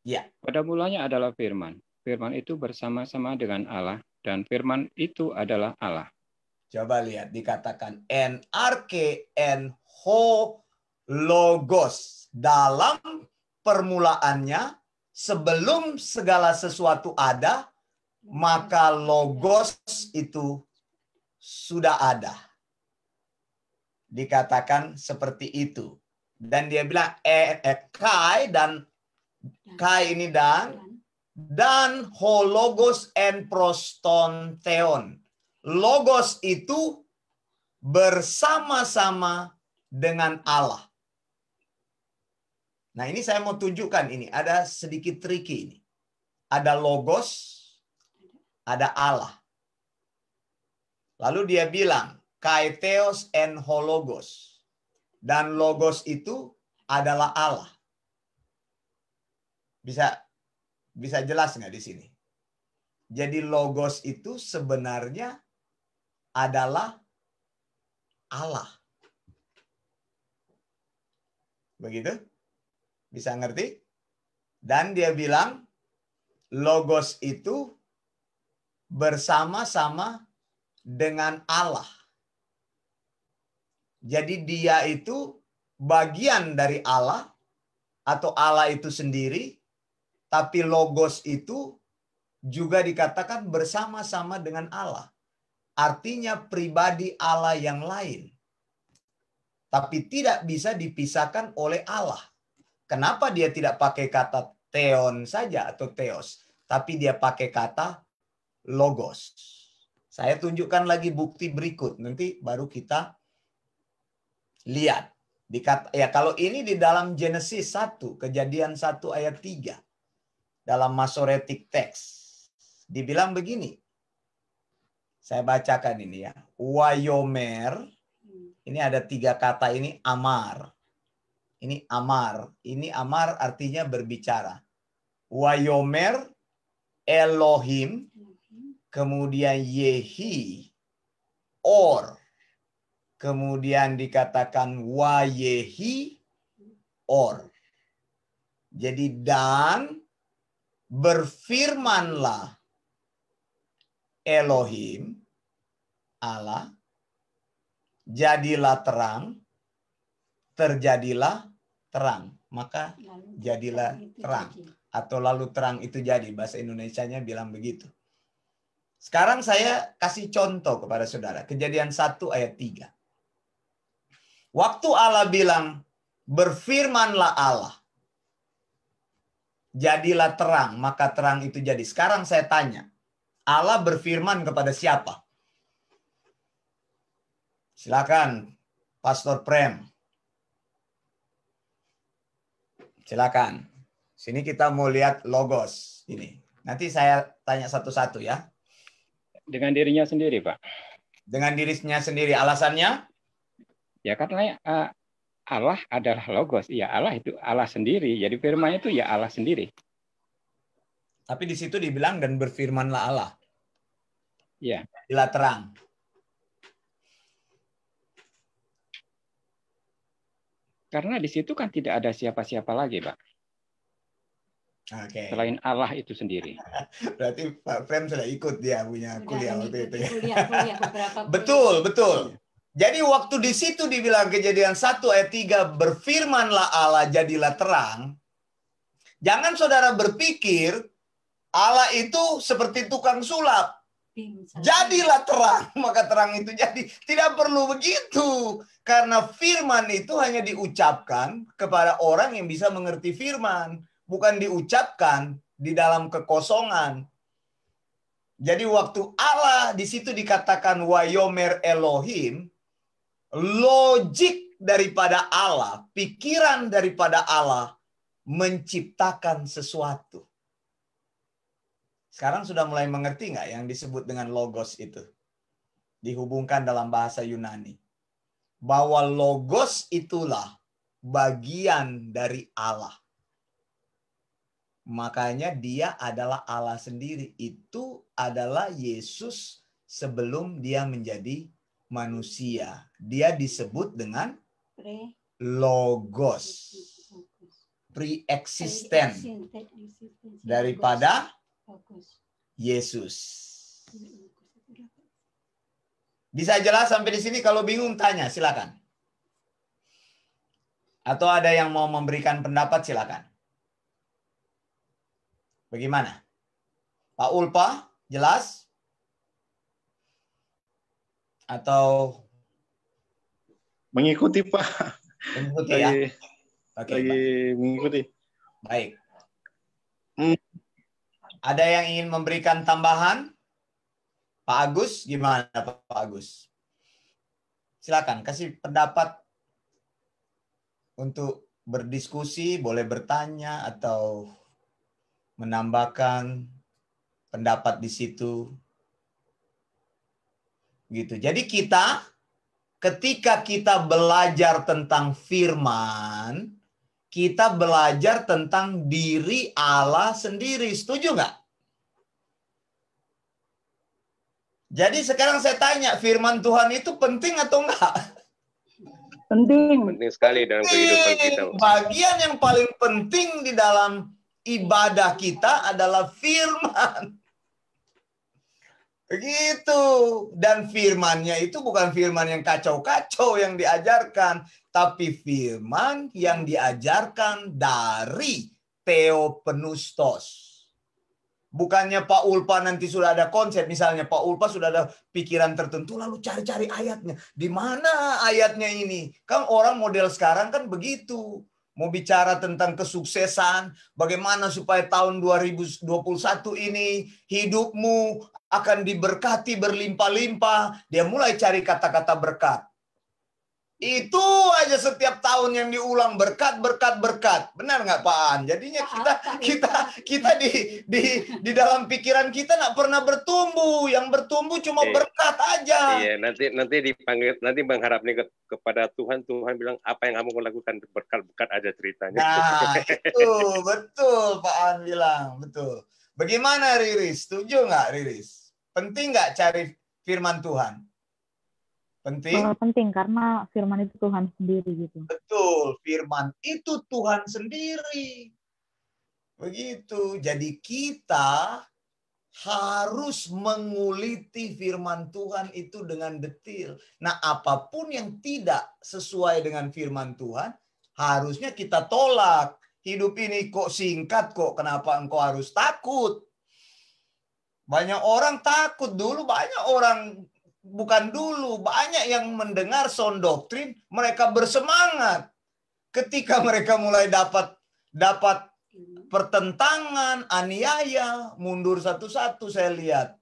Ya. Pada mulanya adalah firman. Firman itu bersama-sama dengan Allah dan firman itu adalah Allah. Coba lihat dikatakan en arche en ho logos. Dalam permulaannya sebelum segala sesuatu ada, maka logos itu sudah ada. Dikatakan seperti itu. Dan dia bilang kai dan kai ini dan hologos en proston theon. Logos itu bersama-sama dengan Allah. Nah, ini saya mau tunjukkan ini. Ada sedikit tricky ini. Ada logos, ada Allah. Lalu dia bilang, kai theos en hologos. Dan logos itu adalah Allah. Bisa jelas nggak di sini? Jadi logos itu sebenarnya adalah Allah. Begitu? Bisa ngerti? Dan dia bilang logos itu bersama-sama dengan Allah. Jadi dia itu bagian dari Allah atau Allah itu sendiri, tapi logos itu juga dikatakan bersama-sama dengan Allah. Artinya pribadi Allah yang lain. Tapi tidak bisa dipisahkan oleh Allah. Kenapa dia tidak pakai kata theon saja atau theos, tapi dia pakai kata logos. Saya tunjukkan lagi bukti berikut, nanti baru kita lihat. Ya kalau ini di dalam Genesis 1, Kejadian 1 ayat 3. Dalam Masoretic Text. Dibilang begini. Saya bacakan ini ya. Wayomer. Ini ada 3 kata ini amar. Ini amar. Ini amar artinya berbicara. Wayomer Elohim. Kemudian Yehi. Or. Kemudian dikatakan wayehi or. Jadi dan berfirmanlah Elohim Allah, jadilah terang, terjadilah terang. Maka jadilah terang. Atau lalu terang itu jadi. Bahasa Indonesianya bilang begitu. Sekarang saya kasih contoh kepada saudara. Kejadian 1 ayat 3. Waktu Allah bilang, berfirmanlah Allah. Jadilah terang, maka terang itu jadi. Sekarang saya tanya, Allah berfirman kepada siapa? Silakan, Pastor Prem. Silakan. Sini kita mau lihat logos ini. Nanti saya tanya satu-satu ya. Dengan dirinya sendiri, Pak. Dengan dirinya sendiri. Alasannya? Ya karena Allah adalah logos. Ya Allah itu Allah sendiri. Jadi firman itu ya Allah sendiri. Tapi di situ dibilang dan berfirmanlah Allah. Ya. Jadilah terang. Karena di situ kan tidak ada siapa-siapa lagi, Pak. Oke. Selain Allah itu sendiri. Berarti Pak Prem sudah ikut dia punya kuliah waktu itu. Kuliah beberapa Betul, betul. Jadi waktu di situ dibilang Kejadian 1 ayat 3, berfirmanlah Allah jadilah terang. Jangan saudara berpikir Allah itu seperti tukang sulap. Jadilah terang, maka terang itu jadi. Tidak perlu begitu. Karena firman itu hanya diucapkan kepada orang yang bisa mengerti firman. Bukan diucapkan di dalam kekosongan. Jadi waktu Allah di situ dikatakan Wayomer Elohim, logik daripada Allah, pikiran daripada Allah menciptakan sesuatu. Sekarang sudah mulai mengerti nggak yang disebut dengan logos itu? Dihubungkan dalam bahasa Yunani. Bahwa logos itulah bagian dari Allah. Makanya dia adalah Allah sendiri. Itu adalah Yesus sebelum dia menjadi manusia. Dia disebut dengan logos. Pre-existent daripada Yesus. Bisa jelas sampai di sini? Kalau bingung tanya, silakan. Atau ada yang mau memberikan pendapat, silakan. Bagaimana? Pak Ulpa, jelas? Atau mengikuti, Pak? Mengikuti ya? Oke, lagi mengikuti. Baik. Ada yang ingin memberikan tambahan? Pak Agus, gimana Pak Agus? Silakan, kasih pendapat untuk berdiskusi, boleh bertanya atau menambahkan pendapat di situ. Gitu. Jadi ketika kita belajar tentang firman, kita belajar tentang diri Allah sendiri. Setuju nggak? Jadi sekarang saya tanya, firman Tuhan itu penting atau enggak? Penting. Penting sekali dalam kehidupan kita. Bagian yang paling penting di dalam ibadah kita adalah firman. Begitu. Dan firmannya itu bukan firman yang kacau-kacau yang diajarkan. Tapi firman yang diajarkan dari Theopneustos. Bukannya Pak Ulpa nanti sudah ada konsep. Misalnya Pak Ulpa sudah ada pikiran tertentu. Lalu cari-cari ayatnya. Di mana ayatnya ini? Kan orang model sekarang kan begitu. Mau bicara tentang kesuksesan, bagaimana supaya tahun 2021 ini hidupmu akan diberkati berlimpah-limpah. Dia mulai cari kata-kata berkat. Itu aja setiap tahun yang diulang, berkat, berkat, berkat. Benar nggak Pak An? Jadinya kita di dalam pikiran kita nggak pernah bertumbuh. Yang bertumbuh cuma berkat aja. Iya, nanti dipanggil, nanti mengharap nih kepada Tuhan. Tuhan bilang, apa yang kamu lakukan? Berkat-berkat aja ceritanya. Nah, itu betul Pak An bilang, betul. Bagaimana Riris? Setuju nggak Riris? Penting nggak cari firman Tuhan? Penting? Penting, karena firman itu Tuhan sendiri gitu. Betul, firman itu Tuhan sendiri. Begitu. Jadi kita harus menguliti firman Tuhan itu dengan detail. Nah, apapun yang tidak sesuai dengan firman Tuhan, harusnya kita tolak. Hidup ini kok singkat kok, kenapa engkau harus takut? Banyak orang takut dulu, banyak orang bukan dulu, banyak yang mendengar sound doktrin, mereka bersemangat. Ketika mereka mulai dapat pertentangan, aniaya, mundur satu-satu saya lihat.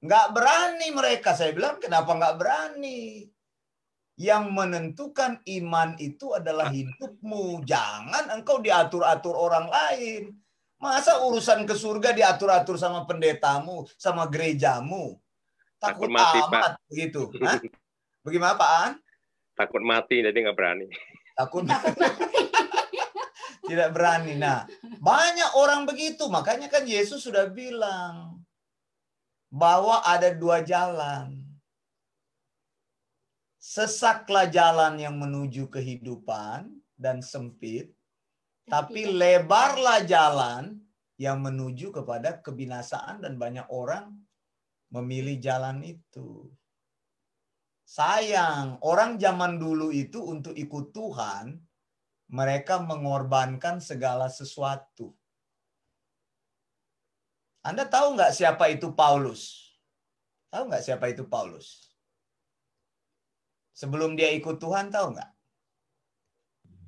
Nggak berani mereka. Saya bilang, kenapa nggak berani? Yang menentukan iman itu adalah hidupmu. Jangan engkau diatur-atur orang lain. Masa urusan ke surga diatur-atur sama pendetamu, sama gerejamu? Takut mati, amat Pak. Begitu. Hah? Bagaimana Pak An? Takut mati, jadi nggak berani. Takut mati. Tidak berani. Nah, banyak orang begitu. Makanya kan Yesus sudah bilang bahwa ada dua jalan. Sesaklah jalan yang menuju kehidupan dan sempit, tapi lebarlah jalan yang menuju kepada kebinasaan, dan banyak orang memilih jalan itu. Sayang, orang zaman dulu itu untuk ikut Tuhan, mereka mengorbankan segala sesuatu. Anda tahu nggak siapa itu Paulus? Tahu nggak siapa itu Paulus? Sebelum dia ikut Tuhan, tahu nggak?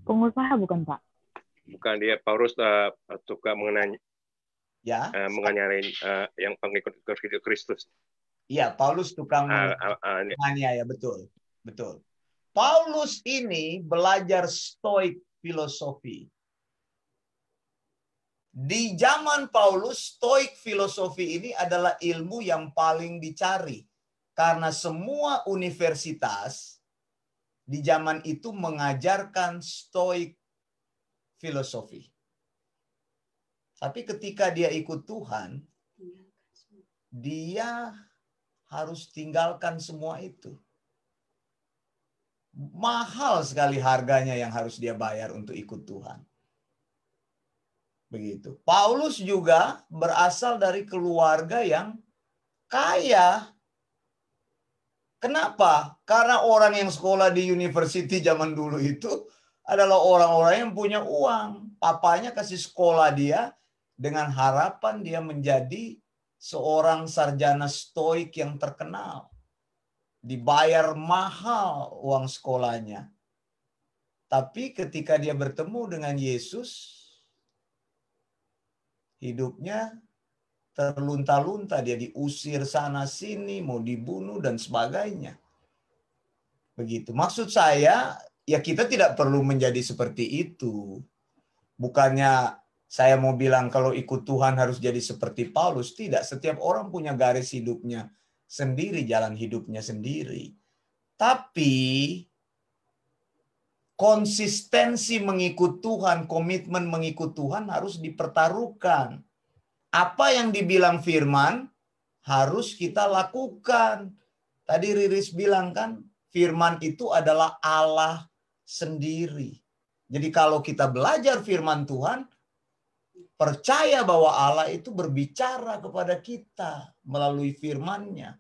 Pengusaha bukan Pak? Bukan, dia Paulus suka mengenai ya, menganiayain yang pengikut Kristus. Iya, Paulus tukang menganiaya, betul, betul. Paulus ini belajar stoik filosofi. Di zaman Paulus, stoik filosofi ini adalah ilmu yang paling dicari, karena semua universitas di zaman itu mengajarkan stoik filosofi. Tapi ketika dia ikut Tuhan, dia harus tinggalkan semua itu. Mahal sekali harganya yang harus dia bayar untuk ikut Tuhan. Begitu. Paulus juga berasal dari keluarga yang kaya. Kenapa? Karena orang yang sekolah di university zaman dulu itu adalah orang-orang yang punya uang. Papanya kasih sekolah dia dengan harapan dia menjadi seorang sarjana stoik yang terkenal. Dibayar mahal uang sekolahnya. Tapi ketika dia bertemu dengan Yesus, hidupnya terlunta-lunta. Dia diusir sana-sini, mau dibunuh, dan sebagainya. Begitu. Maksud saya, ya kita tidak perlu menjadi seperti itu. Bukannya saya mau bilang kalau ikut Tuhan harus jadi seperti Paulus. Tidak, setiap orang punya garis hidupnya sendiri, jalan hidupnya sendiri. Tapi konsistensi mengikut Tuhan, komitmen mengikut Tuhan harus dipertaruhkan. Apa yang dibilang firman harus kita lakukan. Tadi Riris bilang kan, firman itu adalah Allah sendiri. Jadi kalau kita belajar firman Tuhan, percaya bahwa Allah itu berbicara kepada kita melalui firman-Nya.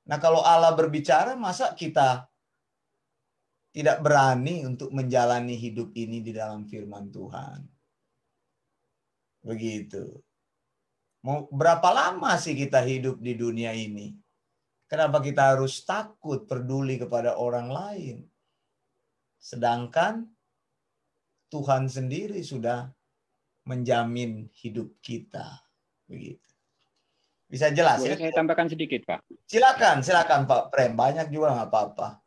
Nah, kalau Allah berbicara, masa kita tidak berani untuk menjalani hidup ini di dalam firman Tuhan? Begitu. Mau berapa lama sih kita hidup di dunia ini? Kenapa kita harus takut peduli kepada orang lain? Sedangkan Tuhan sendiri sudah menjamin hidup kita. Begitu. Bisa jelas? Boleh ya? saya tambahkan sedikit, Pak? Silakan Pak Prem. Banyak juga nggak apa-apa.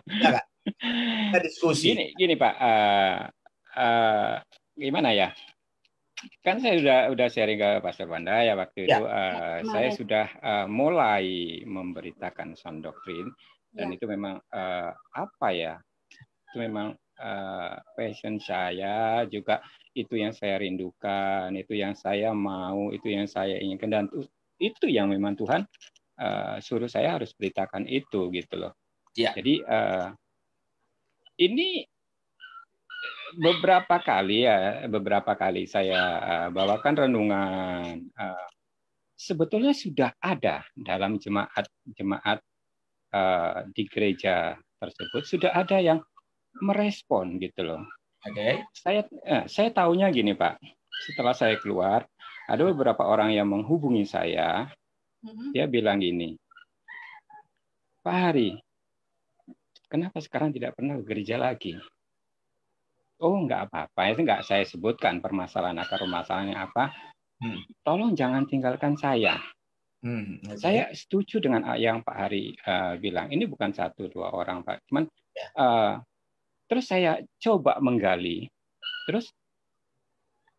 Silakan. Kita diskusi. Gini Pak, gimana ya? Kan saya udah sharing ke Pastor Wanda ya waktu itu. Saya sudah mulai memberitakan sound doctrine dan itu memang apa ya? Itu memang passion saya juga, itu yang saya rindukan, itu yang saya mau, itu yang saya inginkan, dan itu yang memang Tuhan suruh saya harus beritakan itu gitu loh. Ya. Jadi ini beberapa kali saya bawakan renungan. Sebetulnya sudah ada dalam jemaat di gereja tersebut, sudah ada yang merespon gitu loh. Oke. Saya tahunya gini Pak, setelah saya keluar ada beberapa orang yang menghubungi saya, dia bilang gini, Pak Hari, kenapa sekarang tidak pernah ke gereja lagi? Oh, nggak apa-apa, itu nggak saya sebutkan akar permasalahannya apa. Tolong jangan tinggalkan saya. Okay. Saya setuju dengan yang Pak Hari bilang. Ini bukan 1-2 orang Pak, cuman terus saya coba menggali. Terus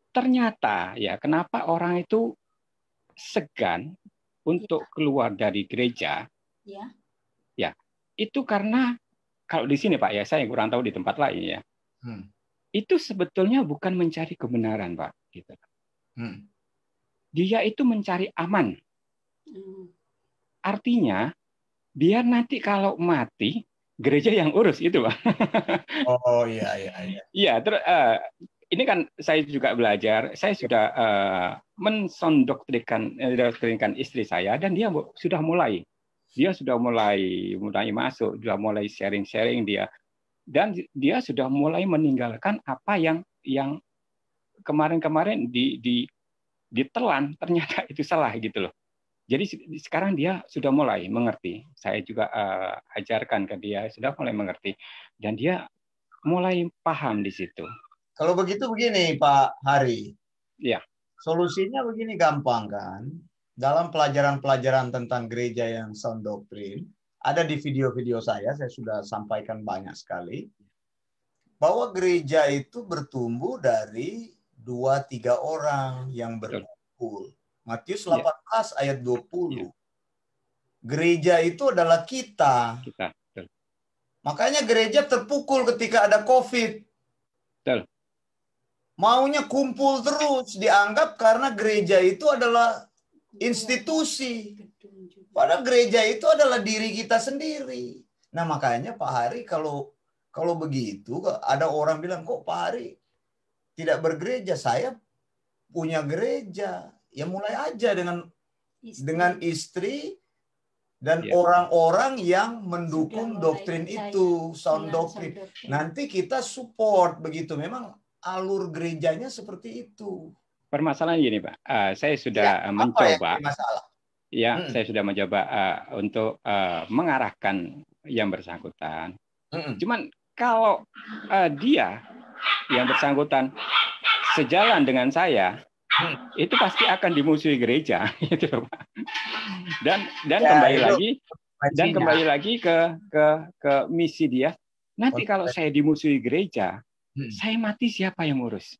ternyata ya kenapa orang itu segan untuk keluar dari gereja? Ya, itu karena kalau di sini Pak ya, saya kurang tahu di tempat lain ya. Itu sebetulnya bukan mencari kebenaran, Pak. Gitu. Dia itu mencari aman. Artinya, biar nanti kalau mati, gereja yang urus itu, Pak. Oh iya. Iya, terus ini kan saya juga belajar. Saya sudah mendoktrinkan istri saya, dan dia sudah mulai. Dia sudah mulai masuk, sudah mulai sharing-sharing dia. Dan dia sudah mulai meninggalkan apa yang kemarin-kamarin ditelan, ternyata itu salah gitu loh. Jadi sekarang dia sudah mulai mengerti. Saya juga ajarkan ke dia, sudah mulai mengerti, dan dia mulai paham di situ. Kalau begitu begini Pak Hari. Ya. Solusinya begini gampang kan. Dalam pelajaran-pelajaran tentang gereja yang sound doctrine, ada di video-video saya sudah sampaikan banyak sekali, bahwa gereja itu bertumbuh dari 2-3 orang yang berkumpul. Matius 18 ayat 20. Gereja itu adalah kita. Makanya gereja terpukul ketika ada COVID. Maunya kumpul terus, dianggap karena gereja itu adalah institusi. Padahal gereja itu adalah diri kita sendiri. Nah makanya Pak Hari kalau begitu ada orang bilang, kok Pak Hari tidak bergereja? Saya punya gereja. Ya mulai aja dengan istri dan orang-orang yang mendukung doktrin itu, sound doctrine. Nanti kita support begitu. Memang alur gerejanya seperti itu. Permasalahan gini Pak, saya sudah mencoba. Saya sudah mencoba untuk mengarahkan yang bersangkutan. Cuman kalau dia yang bersangkutan sejalan dengan saya, itu pasti akan dimusuhi gereja, gitu Pak. Dan kembali lagi ke misi dia. Nanti kalau saya dimusuhi gereja, saya mati siapa yang ngurus?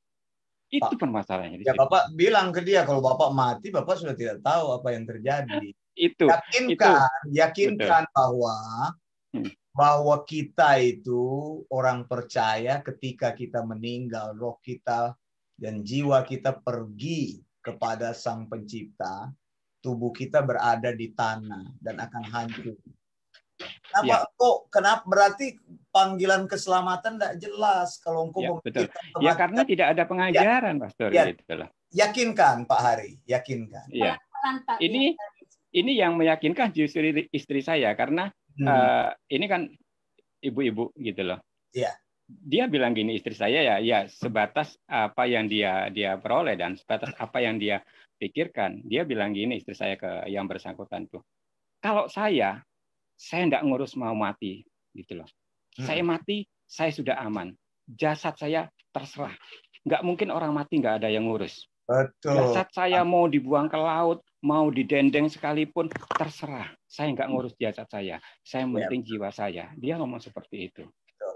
Itu permasalahannya. Ya Bapak bilang ke dia, kalau Bapak mati, Bapak sudah tidak tahu apa yang terjadi. Yakinkan bahwa kita itu orang percaya ketika kita meninggal, roh kita dan jiwa kita pergi kepada Sang Pencipta, tubuh kita berada di tanah dan akan hancur. Kenapa berarti panggilan keselamatan tidak jelas kalau engkau memikirkan kematian? Karena tidak ada pengajaran, Pastor. Gitu. Yakinkan Pak Hari, yakinkan. Ini yang meyakinkan justru istri saya, karena ini kan ibu-ibu gitu loh. Dia bilang gini, istri saya ya sebatas apa yang dia peroleh dan sebatas apa yang dia pikirkan. Dia bilang gini, istri saya ke yang bersangkutan tuh, kalau saya tidak ngurus mau mati gitu loh. Saya mati, saya sudah aman. Jasad saya terserah. Nggak mungkin orang mati nggak ada yang ngurus. Betul. Jasad saya mau dibuang ke laut, mau didendeng sekalipun, terserah. Saya nggak ngurus jasad saya. Saya penting jiwa saya. Dia ngomong seperti itu. Betul.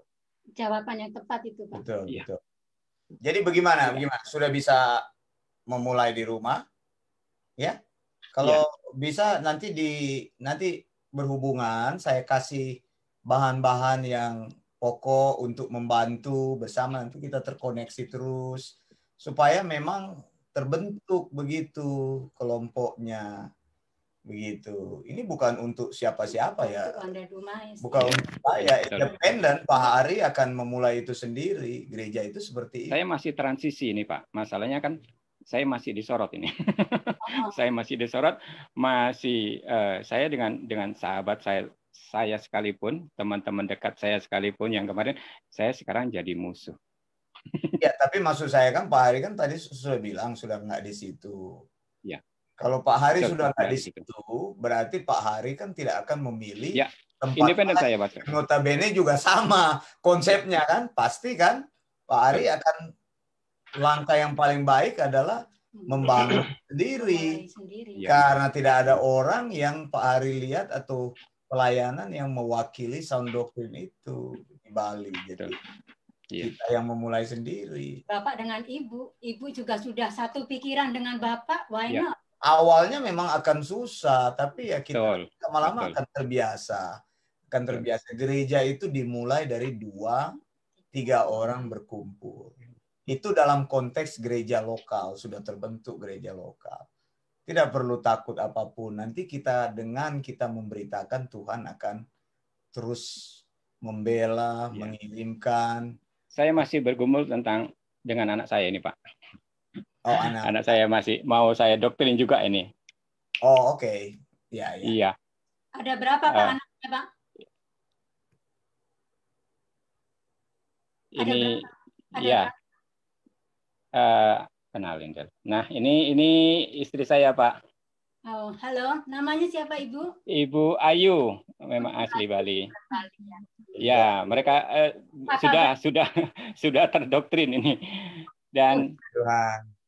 Jawaban yang tepat itu, Pak. Betul, Iya. betul. Jadi bagaimana? Bagaimana? Sudah bisa memulai di rumah? Ya. Kalau bisa nanti berhubungan, saya kasih bahan-bahan yang pokok untuk membantu bersama, nanti kita terkoneksi terus supaya memang terbentuk begitu kelompoknya begitu. Ini bukan untuk siapa-siapa ya, bukan untuk saya, independen. Pak Hari akan memulai itu sendiri, gereja itu seperti itu. Saya masih transisi ini Pak, masalahnya kan saya masih disorot ini. Saya masih disorot, saya dengan sahabat saya sekalipun, teman-teman dekat saya sekalipun yang kemarin, saya sekarang jadi musuh. Ya, tapi maksud saya kan Pak Hari kan tadi sudah bilang sudah nggak di situ. Ya. Kalau Pak Hari sudah nggak di situ, berarti Pak Hari kan tidak akan memilih tempat independen saya, Pak. Notabene juga sama konsepnya kan, pasti kan Pak Hari akan langkah yang paling baik adalah membangun sendiri. Karena tidak ada orang yang Pak Hari lihat atau pelayanan yang mewakili sound doctrine itu di Bali. Jadi kita yang memulai sendiri. Bapak dengan Ibu juga sudah satu pikiran dengan Bapak, why not? Awalnya memang akan susah, tapi ya kita lama-lama akan terbiasa. Akan terbiasa. Gereja itu dimulai dari 2-3 orang berkumpul. Itu dalam konteks gereja lokal, sudah terbentuk gereja lokal. Tidak perlu takut apapun. Nanti kita memberitakan, Tuhan akan terus membela, mengirimkan. Saya masih bergumul dengan anak saya ini, Pak. Oh, anak saya masih mau saya doktrin juga ini. Oh, oke. Ya. Iya. Ada berapa Pak anaknya, Pak? Ini kenalin. Nah, ini istri saya, Pak. Oh, halo. Namanya siapa, Ibu? Ibu Ayu, memang asli Bali. Ya, mereka sudah terdoktrin ini.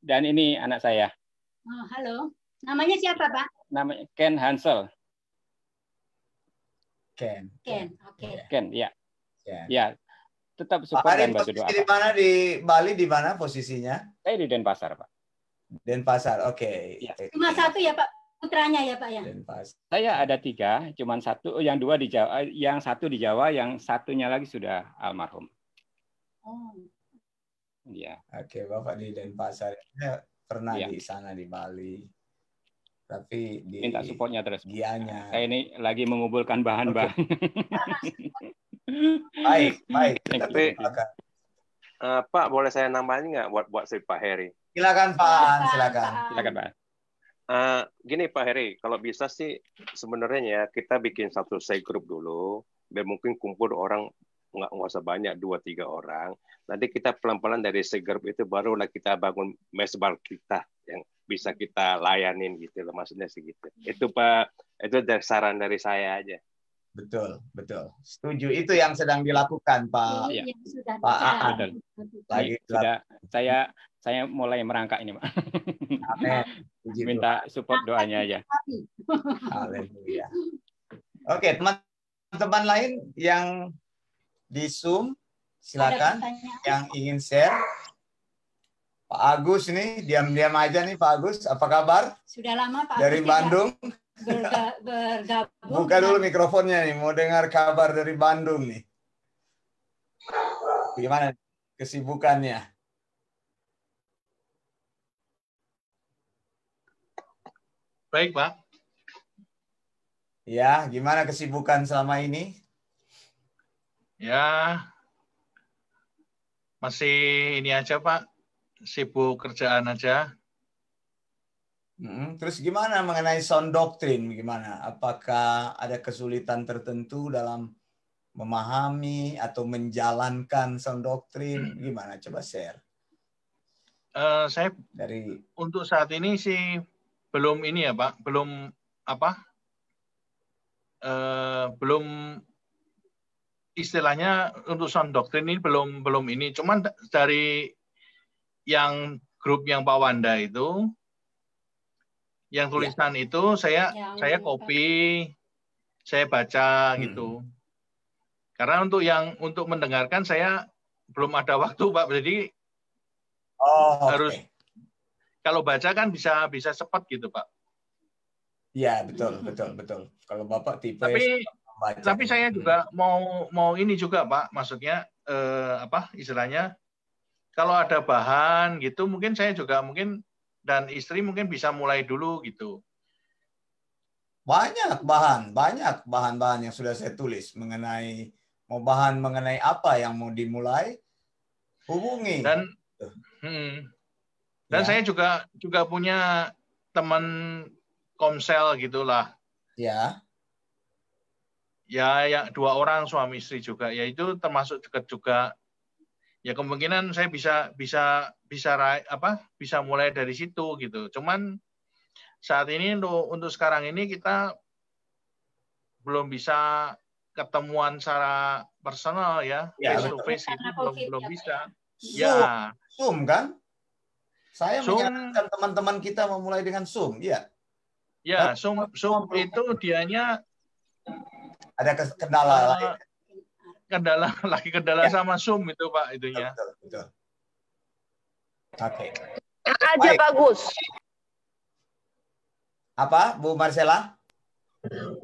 Dan ini anak saya. Oh, halo. Namanya siapa, Pak? Namanya Ken Hansel. Ken. Oke. Ken, ya. Ya. Tetap support dan bantu doa. Di mana di Bali, di mana posisinya? Saya di Denpasar, Pak. Denpasar, oke. Ya. Cuma satu ya, Pak? Putranya ya, Pak ya? Denpasar. Saya ada 3, cuman satu, yang 2 di Jawa, yang 1 di Jawa, yang satunya lagi sudah almarhum. Oh. Iya. Oke, Bapak di Denpasar. Saya pernah di sana di Bali. Tapi minta supportnya terus. Gianya. Saya ini lagi mengumpulkan bahan-bahan. Baik. Tapi Pak, boleh saya nambahin nggak buat si Pak Heri? Silakan Pak, silakan. Silakan Pak. Gini Pak Heri, kalau bisa sih sebenarnya kita bikin satu cell group dulu, biar mungkin kumpul orang nggak usah banyak 2-3 orang. Nanti kita pelan-pelan dari cell group itu barulah kita bangun mesbah kita yang bisa kita layanin gitu loh, maksudnya sih gitu. Itu Pak, itu saran dari saya aja. Betul. Setuju. Itu yang sedang dilakukan Pak. Iya. Pak Aan. Lagi saya mulai merangkak ini, Pak. Amin. Minta support doanya aja. Haleluya. Oke, teman-teman lain yang di Zoom, silakan yang ingin share. Pak Agus nih, diam-diam aja nih Pak Agus. Apa kabar? Sudah lama Pak dari Agus Bandung. Bergabung. Buka dulu mikrofonnya nih, mau dengar kabar dari Bandung nih. Gimana kesibukannya? Baik, Pak. Ya, gimana kesibukan selama ini? Ya, masih ini aja, Pak. Sibuk kerjaan aja. Terus gimana mengenai sound doctrine? Gimana? Apakah ada kesulitan tertentu dalam memahami atau menjalankan sound doctrine? Gimana? Coba share. Saya untuk saat ini sih belum ini ya Pak, belum istilahnya untuk sound doctrine ini belum ini. Cuman dari yang grup yang Pak Wanda itu, yang tulisan itu saya copy, saya baca gitu. Karena untuk mendengarkan saya belum ada waktu, Pak. Jadi harus kalau baca kan bisa cepat gitu, Pak. Iya, betul. Kalau Bapak tipe tapi saya juga mau ini juga, Pak. Maksudnya istilahnya kalau ada bahan gitu mungkin saya juga mungkin dan istri mungkin bisa mulai dulu gitu. Banyak bahan-bahan yang sudah saya tulis mengenai apa yang mau dimulai, hubungi. Dan saya juga punya teman komsel gitulah. Ya. Ya 2 orang suami istri juga. Ya itu termasuk dekat juga. Ya kemungkinan saya bisa mulai dari situ gitu. Cuman saat ini untuk sekarang ini kita belum bisa ketemuan secara personal ya, face to face itu belum bisa. Ya. Zoom kan? Saya menyarankan teman-teman kita memulai dengan Zoom, ya. Ya, Zoom itu dianya ada kendala lain. Kendala sama Zoom itu, Pak, itunya. Betul. Oke. Aja bagus. Apa, Bu Marcella?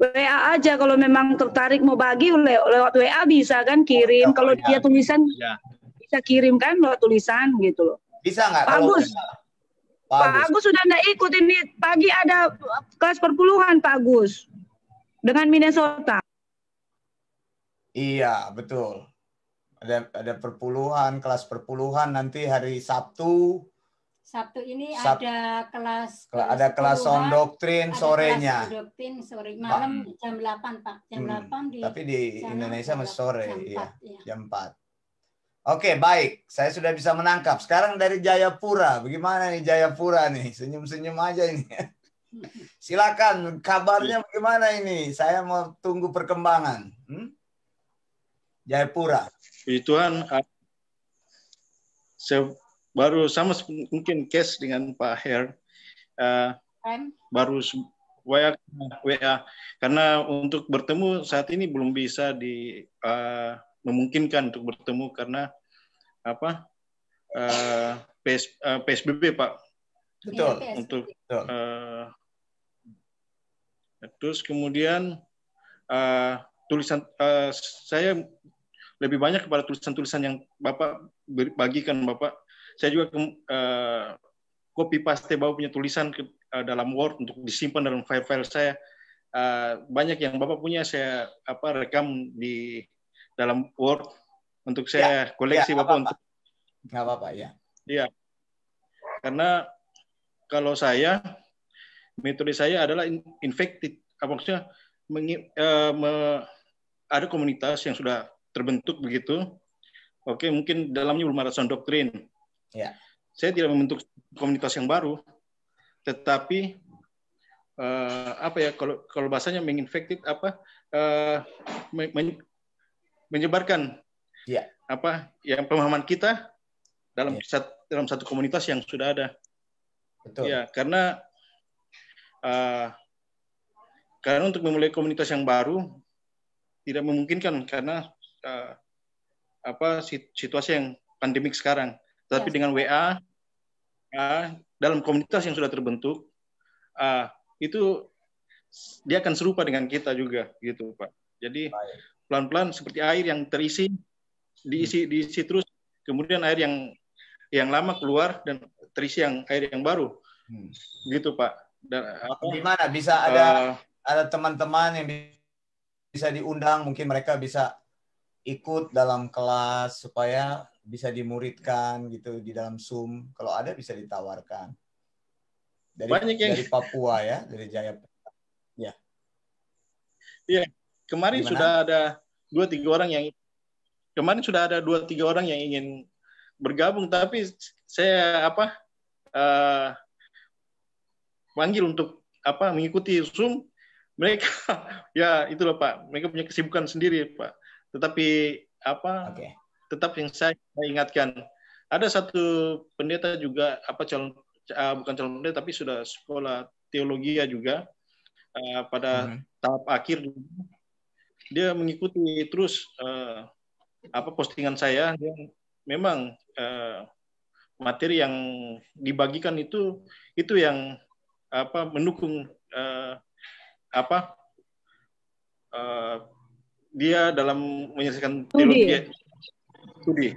WA aja kalau memang tertarik mau bagi lewat WA bisa kan kirim. Kalau dia tulisan bisa kirim kan lewat tulisan gitu loh. Bisa nggak? Pak Agus sudah nggak ikut ini. Pagi ada kelas perpuluhan Pak Agus dengan Minnesota. Iya, betul. Ada perpuluhan, kelas perpuluhan nanti hari Sabtu. Sabtu ini ada kelas sound doktrin sorenya. Kelas doktrin sore malam jam 8, Pak. Jam 8 di tapi di Indonesia masih sore, jam 4. Oke, baik. Saya sudah bisa menangkap. Sekarang dari Jayapura. Bagaimana nih Jayapura nih? Senyum-senyum aja ini. Silakan, kabarnya bagaimana ini? Saya mau tunggu perkembangan. Jayapura. Puji Tuhan, saya baru sama mungkin case dengan Pak Her. Baru WA karena untuk bertemu saat ini belum bisa memungkinkan untuk bertemu karena PSBB, Pak. Betul. Terus kemudian tulisan saya lebih banyak kepada tulisan-tulisan yang Bapak bagikan, Bapak. Saya juga copy paste Bapak punya tulisan ke dalam Word untuk disimpan dalam file-file saya. Banyak yang Bapak punya saya rekam di dalam Word untuk saya koleksi Bapak untuk. Nggak apa-apa ya. Iya. Karena kalau saya metode saya adalah infected. Maksudnya ada komunitas yang sudah terbentuk begitu. Oke, mungkin dalamnya belum ada sound doktrin. Ya. Saya tidak membentuk komunitas yang baru, tetapi kalau bahasanya menginfektif menyebarkan yang pemahaman kita dalam satu komunitas yang sudah ada. Betul. Ya, karena untuk memulai komunitas yang baru tidak memungkinkan karena situasi yang pandemik sekarang. Tapi dengan WA dalam komunitas yang sudah terbentuk itu dia akan serupa dengan kita juga gitu, Pak. Jadi pelan-pelan seperti air yang terisi diisi terus, kemudian air yang lama keluar dan terisi air yang baru. Gitu, Pak. Dan gimana bisa ada teman-teman yang bisa diundang, mungkin mereka bisa ikut dalam kelas supaya bisa dimuridkan gitu di dalam Zoom. Kalau ada bisa ditawarkan. Dari Papua ya, dari Jayapura. Ya. Iya, kemarin sudah ada 2-3 orang yang ingin bergabung, tapi saya panggil untuk mengikuti Zoom. Mereka ya itulah, Pak. Mereka punya kesibukan sendiri, Pak. Tetapi tetap yang saya ingatkan ada satu pendeta juga bukan calon pendeta tapi sudah sekolah teologi juga pada tahap akhir dia mengikuti terus postingan saya. Dia memang materi yang dibagikan itu yang mendukung dia dalam menyelesaikan teologi studi.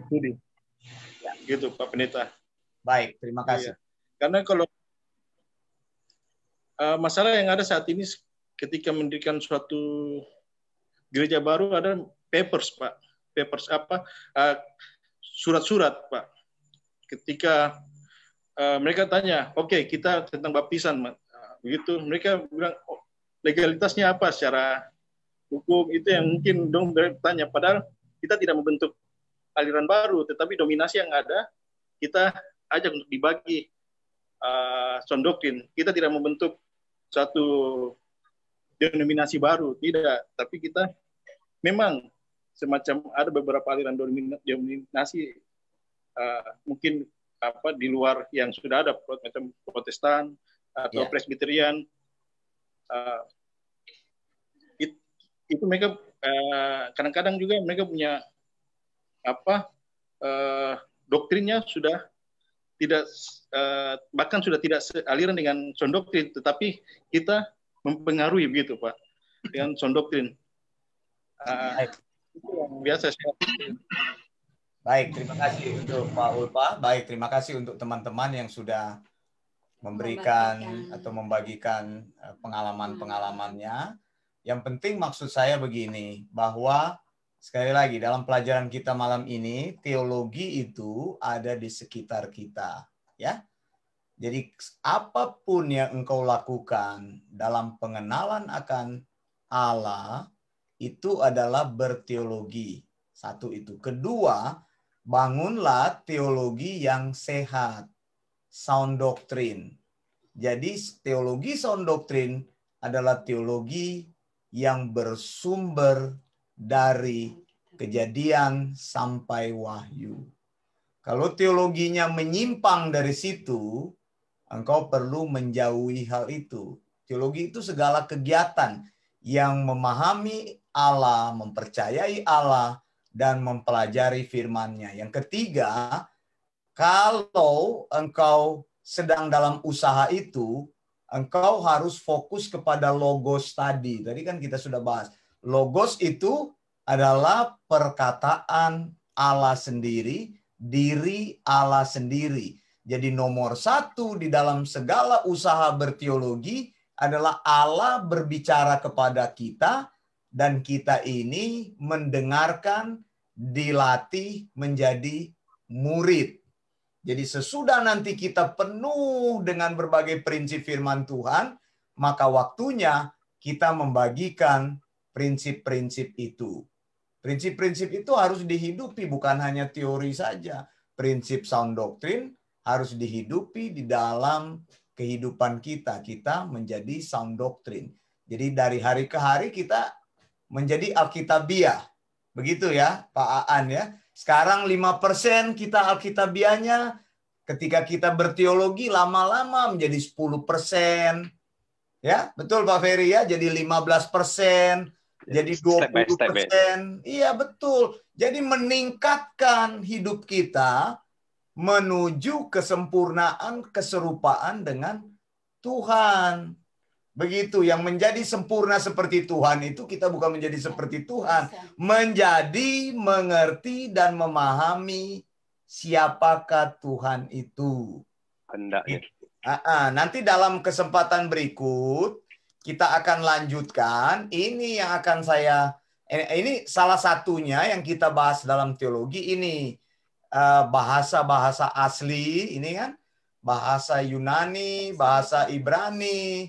Gitu Pak Pendeta. Baik, terima kasih. Karena kalau masalah yang ada saat ini ketika mendirikan suatu gereja baru ada papers Pak. Surat-surat Pak. Ketika mereka tanya, oke, kita tentang baptisan, begitu mereka bilang legalitasnya apa secara hukum, itu yang mungkin dong bertanya. Padahal kita tidak membentuk aliran baru, tetapi dominasi yang ada kita ajak untuk dibagi sound doktrin. Kita tidak membentuk satu denominasi baru, tidak. Tapi kita memang semacam ada beberapa aliran dominasi mungkin di luar yang sudah ada, macam Protestan atau Presbyterian. Itu mereka kadang-kadang juga mereka punya doktrinnya sudah tidak bahkan sudah tidak sealiran dengan sound doktrin, tetapi kita mempengaruhi begitu Pak dengan sound doktrin. Itu yang biasa saya. Baik, terima kasih untuk Pak Ulpa. Baik, terima kasih untuk teman-teman yang sudah memberikan atau membagikan pengalaman-pengalamannya. Yang penting maksud saya begini, bahwa sekali lagi dalam pelajaran kita malam ini, teologi itu ada di sekitar kita, ya. Jadi apapun yang engkau lakukan dalam pengenalan akan Allah itu adalah berteologi. Satu itu. Kedua, bangunlah teologi yang sehat, sound doctrine. Jadi teologi sound doctrine adalah teologi yang bersumber dari Kejadian sampai Wahyu. Kalau teologinya menyimpang dari situ, engkau perlu menjauhi hal itu. Teologi itu segala kegiatan yang memahami Allah, mempercayai Allah, dan mempelajari firman-Nya. Yang ketiga, kalau engkau sedang dalam usaha itu, engkau harus fokus kepada logos tadi. Tadi kan kita sudah bahas. Logos itu adalah perkataan Allah sendiri, diri Allah sendiri. Jadi nomor satu di dalam segala usaha berteologi adalah Allah berbicara kepada kita, dan kita ini mendengarkan, dilatih menjadi murid. Jadi sesudah nanti kita penuh dengan berbagai prinsip firman Tuhan, maka waktunya kita membagikan prinsip-prinsip itu. Prinsip-prinsip itu harus dihidupi, bukan hanya teori saja. Prinsip sound doctrine harus dihidupi di dalam kehidupan kita. Kita menjadi sound doctrine. Jadi dari hari ke hari kita menjadi Alkitabiah. Begitu ya, Pak Aan ya. Sekarang 5% kita Alkitabiahnya. Ketika kita berteologi lama-lama menjadi 10%. Ya, betul Pak Ferry ya, jadi 15%. Jadi 20%. Iya betul. Jadi meningkatkan hidup kita menuju kesempurnaan, keserupaan dengan Tuhan. Begitu, yang menjadi sempurna seperti Tuhan itu kita bukan menjadi seperti Tuhan. Menjadi, mengerti, dan memahami siapakah Tuhan itu. Nanti dalam kesempatan berikut, kita akan lanjutkan. Ini yang akan ini salah satunya yang kita bahas dalam teologi ini. Bahasa-bahasa asli, ini kan. Bahasa Yunani, bahasa Ibrani.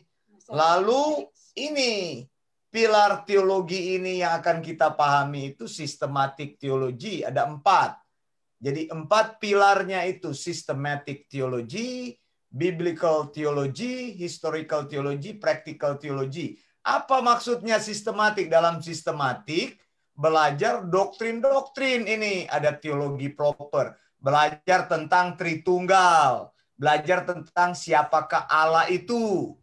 Lalu ini, pilar teologi ini yang akan kita pahami itu systematic theology. Ada 4. Jadi 4 pilarnya itu systematic theology, biblical theology, historical theology, practical theology. Apa maksudnya sistematik? Dalam sistematik, belajar doktrin-doktrin ini. Ada teologi proper. belajar tentang Tritunggal, belajar tentang siapakah Allah itu.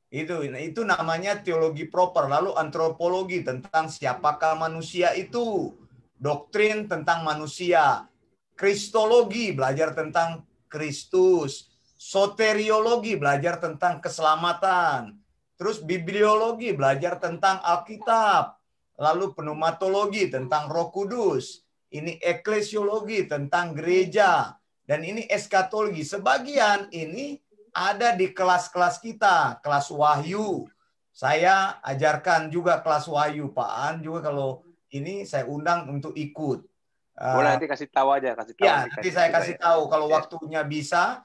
Itu namanya teologi proper. Lalu antropologi tentang siapakah manusia itu. Doktrin tentang manusia. Kristologi, belajar tentang Kristus. Soteriologi, belajar tentang keselamatan. Terus bibliologi, belajar tentang Alkitab. Lalu pneumatologi tentang Roh Kudus. Ini eklesiologi tentang gereja. Dan ini eskatologi. Sebagian ini ada di kelas-kelas kita, kelas Wahyu. Saya ajarkan juga kelas Wahyu, Pak An juga kalau ini saya undang untuk ikut. Boleh nanti kasih tahu aja, Ya, nanti saya kasih tahu kalau waktunya bisa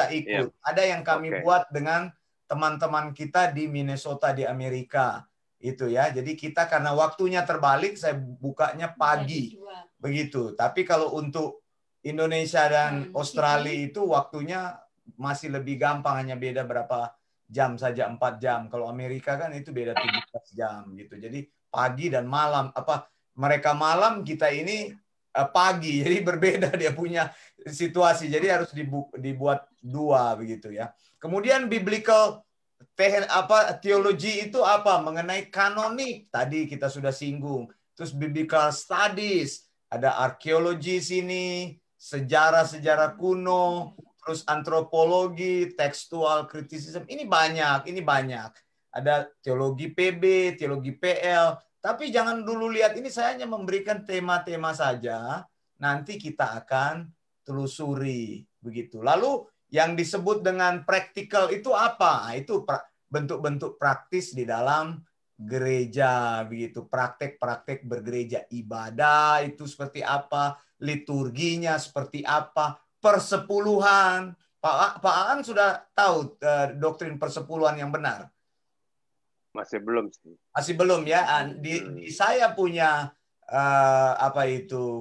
ikut. Ada yang kami buat dengan teman-teman kita di Minnesota di Amerika. Itu ya. Jadi kita karena waktunya terbalik, saya bukanya pagi. Begitu. Tapi kalau untuk Indonesia dan Australia itu waktunya masih lebih gampang, hanya beda berapa jam saja, 4 jam. Kalau Amerika kan itu beda 17 jam gitu. Jadi pagi dan malam, mereka malam, kita ini pagi. Jadi berbeda dia punya situasi. Jadi harus dibuat dua begitu ya. Kemudian biblical teologi itu apa? Mengenai kanonik. Tadi kita sudah singgung. Terus biblical studies, ada arkeologi sini, sejarah-sejarah kuno, terus antropologi, tekstual kritisisme, ini banyak. Ada teologi PB, teologi PL, tapi jangan dulu lihat ini, saya hanya memberikan tema-tema saja, nanti kita akan telusuri begitu. Lalu yang disebut dengan praktikal itu apa? Itu bentuk-bentuk praktis di dalam gereja begitu, praktek-praktek bergereja, ibadah itu seperti apa, liturginya seperti apa, persepuluhan. Pak Aan sudah tahu doktrin persepuluhan yang benar? Masih belum sih. Masih belum ya. Di saya punya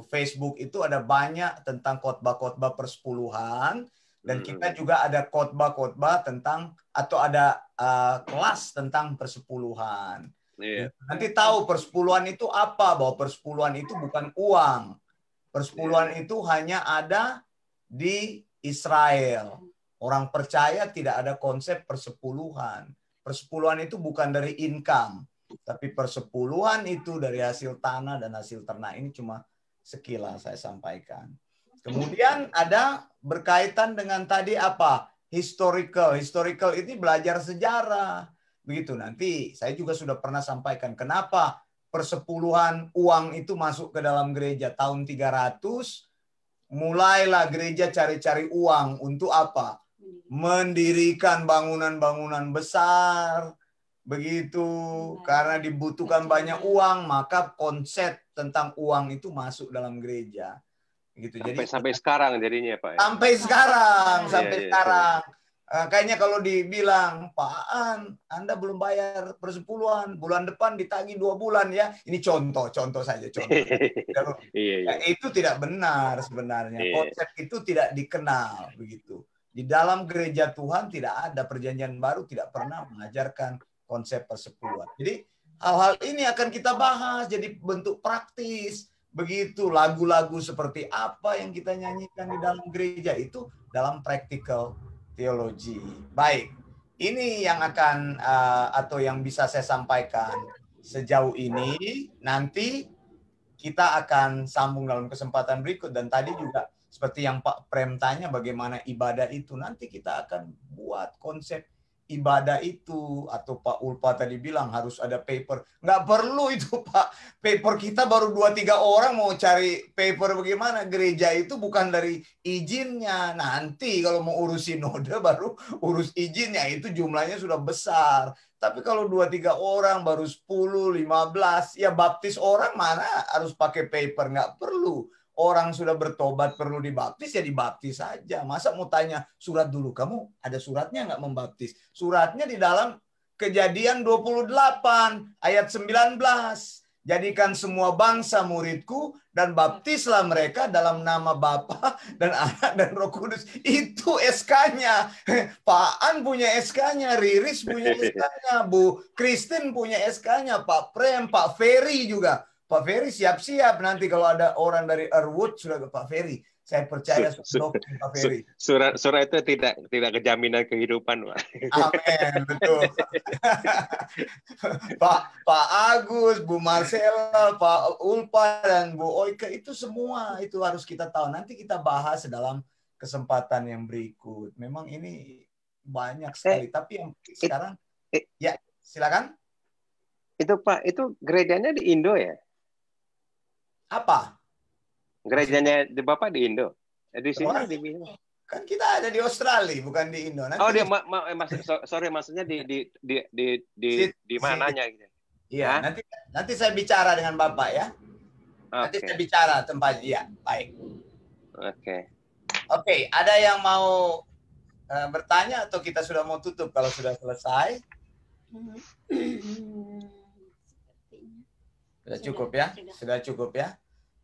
Facebook itu ada banyak tentang khotbah-khotbah persepuluhan, dan kita juga ada khotbah-khotbah tentang, atau ada kelas tentang persepuluhan. Nanti tahu persepuluhan itu apa, bahwa persepuluhan itu bukan uang. Persepuluhan itu hanya ada di Israel. Orang percaya tidak ada konsep persepuluhan. Persepuluhan itu bukan dari income, tapi persepuluhan itu dari hasil tanah dan hasil ternak. Ini cuma sekilas saya sampaikan. Kemudian ada berkaitan dengan tadi apa? Historical. Historical ini belajar sejarah. Begitu, nanti saya juga sudah pernah sampaikan kenapa persepuluhan uang itu masuk ke dalam gereja tahun 300. Mulailah gereja cari-cari uang untuk apa? Mendirikan bangunan-bangunan besar. Begitu, karena dibutuhkan banyak uang, maka konsep tentang uang itu masuk dalam gereja. Gitu. Jadi sampai sekarang jadinya, Pak. Sampai sekarang. Kayaknya kalau dibilang, Pak Aan, Anda belum bayar persepuluhan, bulan depan ditagih 2 bulan ya. Ini contoh saja. Itu tidak benar sebenarnya. Konsep itu tidak dikenal begitu. Di dalam gereja Tuhan tidak ada, perjanjian baru tidak pernah mengajarkan konsep persepuluhan. Jadi hal-hal ini akan kita bahas jadi bentuk praktis. Begitu, lagu-lagu seperti apa yang kita nyanyikan di dalam gereja itu dalam practical teologi. Baik, ini yang akan atau yang bisa saya sampaikan sejauh ini. Nanti kita akan sambung dalam kesempatan berikut. Dan tadi juga seperti yang Pak Prem tanya, bagaimana ibadah itu. Nanti kita akan buat konsep ibadah itu, atau Pak Ulpa tadi bilang harus ada paper. Nggak perlu itu, Pak. Paper kita baru 2-3 orang, mau cari paper bagaimana? Gereja itu bukan dari izinnya. Nanti kalau mau urus sinode baru urus izinnya, itu jumlahnya sudah besar. Tapi kalau 2-3 orang baru 10, 15, ya baptis orang mana harus pakai paper? Nggak perlu. Orang sudah bertobat perlu dibaptis, ya dibaptis saja. Masa mau tanya surat dulu, kamu ada suratnya nggak membaptis? Suratnya di dalam Kejadian 28 ayat 19. Jadikan semua bangsa muridku dan baptislah mereka dalam nama Bapa dan Anak dan Roh Kudus. Itu SK-nya. Pak An punya SK-nya, Riris punya SK-nya, Bu Kristin punya SK-nya, Pak Prem, Pak Ferry juga. Pak Ferry siap-siap nanti kalau ada orang dari Erwood sudah ke Pak Ferry. Saya percaya doktrin Pak Ferry. Surat itu tidak kejaminan kehidupan, Pak. Amin, betul. Pak Agus, Bu Marcella, Pak Ulpa, dan Bu Oike, itu semua itu harus kita tahu. Nanti kita bahas dalam kesempatan yang berikut. Memang ini banyak sekali. Tapi yang sekarang, ya silakan. Itu Pak, itu gerejanya di Indo ya? Apa? Gerejanya di Bapak di Indo. Di sini di kan kita ada di Australia, bukan di Indo. Nanti sorry maksudnya di mananya gitu. Iya, nanti saya bicara dengan Bapak ya. Nanti saya bicara tempatnya. Iya, baik. Oke, ada yang mau bertanya atau kita sudah mau tutup kalau sudah selesai? Sudah cukup ya? Sudah cukup ya?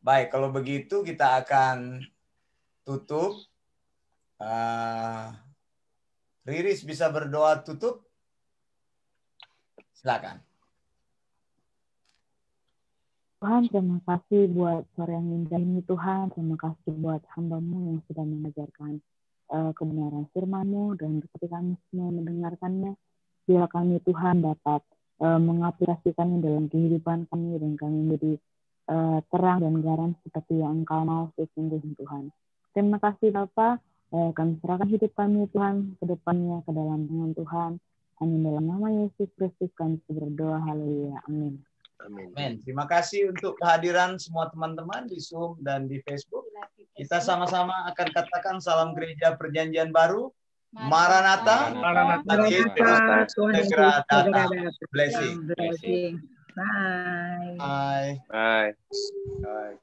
Baik, kalau begitu kita akan tutup. Riris bisa berdoa tutup? Silakan. Tuhan, terima kasih buat sore yang indah ini Tuhan. Terima kasih buat hamba-Mu yang sudah mengajarkan kebenaran firman-Mu, dan ketika kami semua mendengarkannya, biar kami Tuhan dapat mengaplikasikannya dalam kehidupan kami, dan kami menjadi terang dan garam seperti yang Engkau mau sesungguhnya Tuhan. Terima kasih Bapa, kami serahkan hidup kami Tuhan ke depannya ke dalam tangan Tuhan. Amin, dalam nama Yesus Kristus kami berdoa, haleluya, amin. Amin. Terima kasih untuk kehadiran semua teman-teman di Zoom dan di Facebook. Kita sama-sama akan katakan salam gereja perjanjian baru. Maranatha. Maranatha. Yesus segera datang. Blessing. Bye. Bye. Bye. Bye.